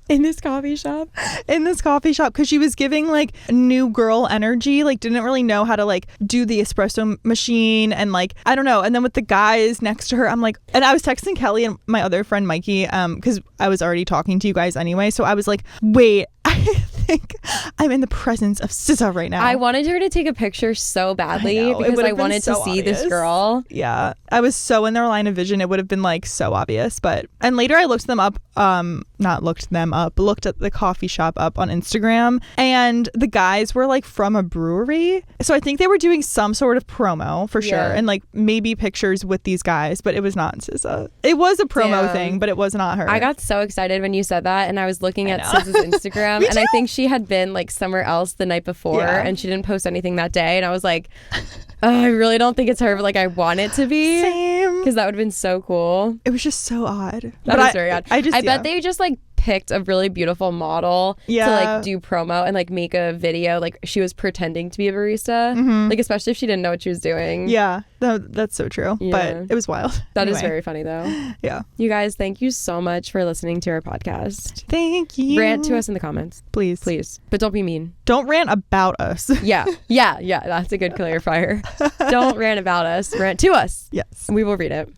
In this coffee shop
because she was giving like new girl energy, like didn't really know how to like do the espresso machine and like I don't know. And then with the guys next to her, I'm like, and I was texting Kelly and my other friend Mikey because I was already talking to you guys anyway, so I was like, wait, I think I'm in the presence of SZA right now.
I wanted her to take a picture so badly because I wanted to see this girl.
Yeah, I was so in their line of vision, it would have been like so obvious. But and later I looked at the coffee shop up on Instagram, and the guys were like from a brewery, so I think they were doing some sort of promo for sure, and like maybe pictures with these guys, but it was not SZA. It was a promo thing, but it was not her.
I got so excited when you said that, and I was looking at SZA's Instagram and I think she had been like somewhere else the night before and she didn't post anything that day, and I was like, I really don't think it's her, but like I want it to be. Same, because that would have been so cool.
It was just so odd.
That was very odd. I bet they just like picked a really beautiful model to like do promo and like make a video like she was pretending to be a barista, like especially if she didn't know what she was doing.
That's so true. But it was wild.
That is very funny though. You guys, thank you so much for listening to our podcast.
Thank you.
Rant to us in the comments, please, but don't be mean.
Don't rant about us.
yeah that's a good clarifier. Don't rant about us, rant to us.
Yes,
we will read it.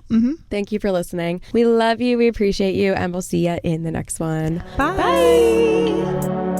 Thank you for listening. We love you, we appreciate you, and we'll see you in the next one.
Bye.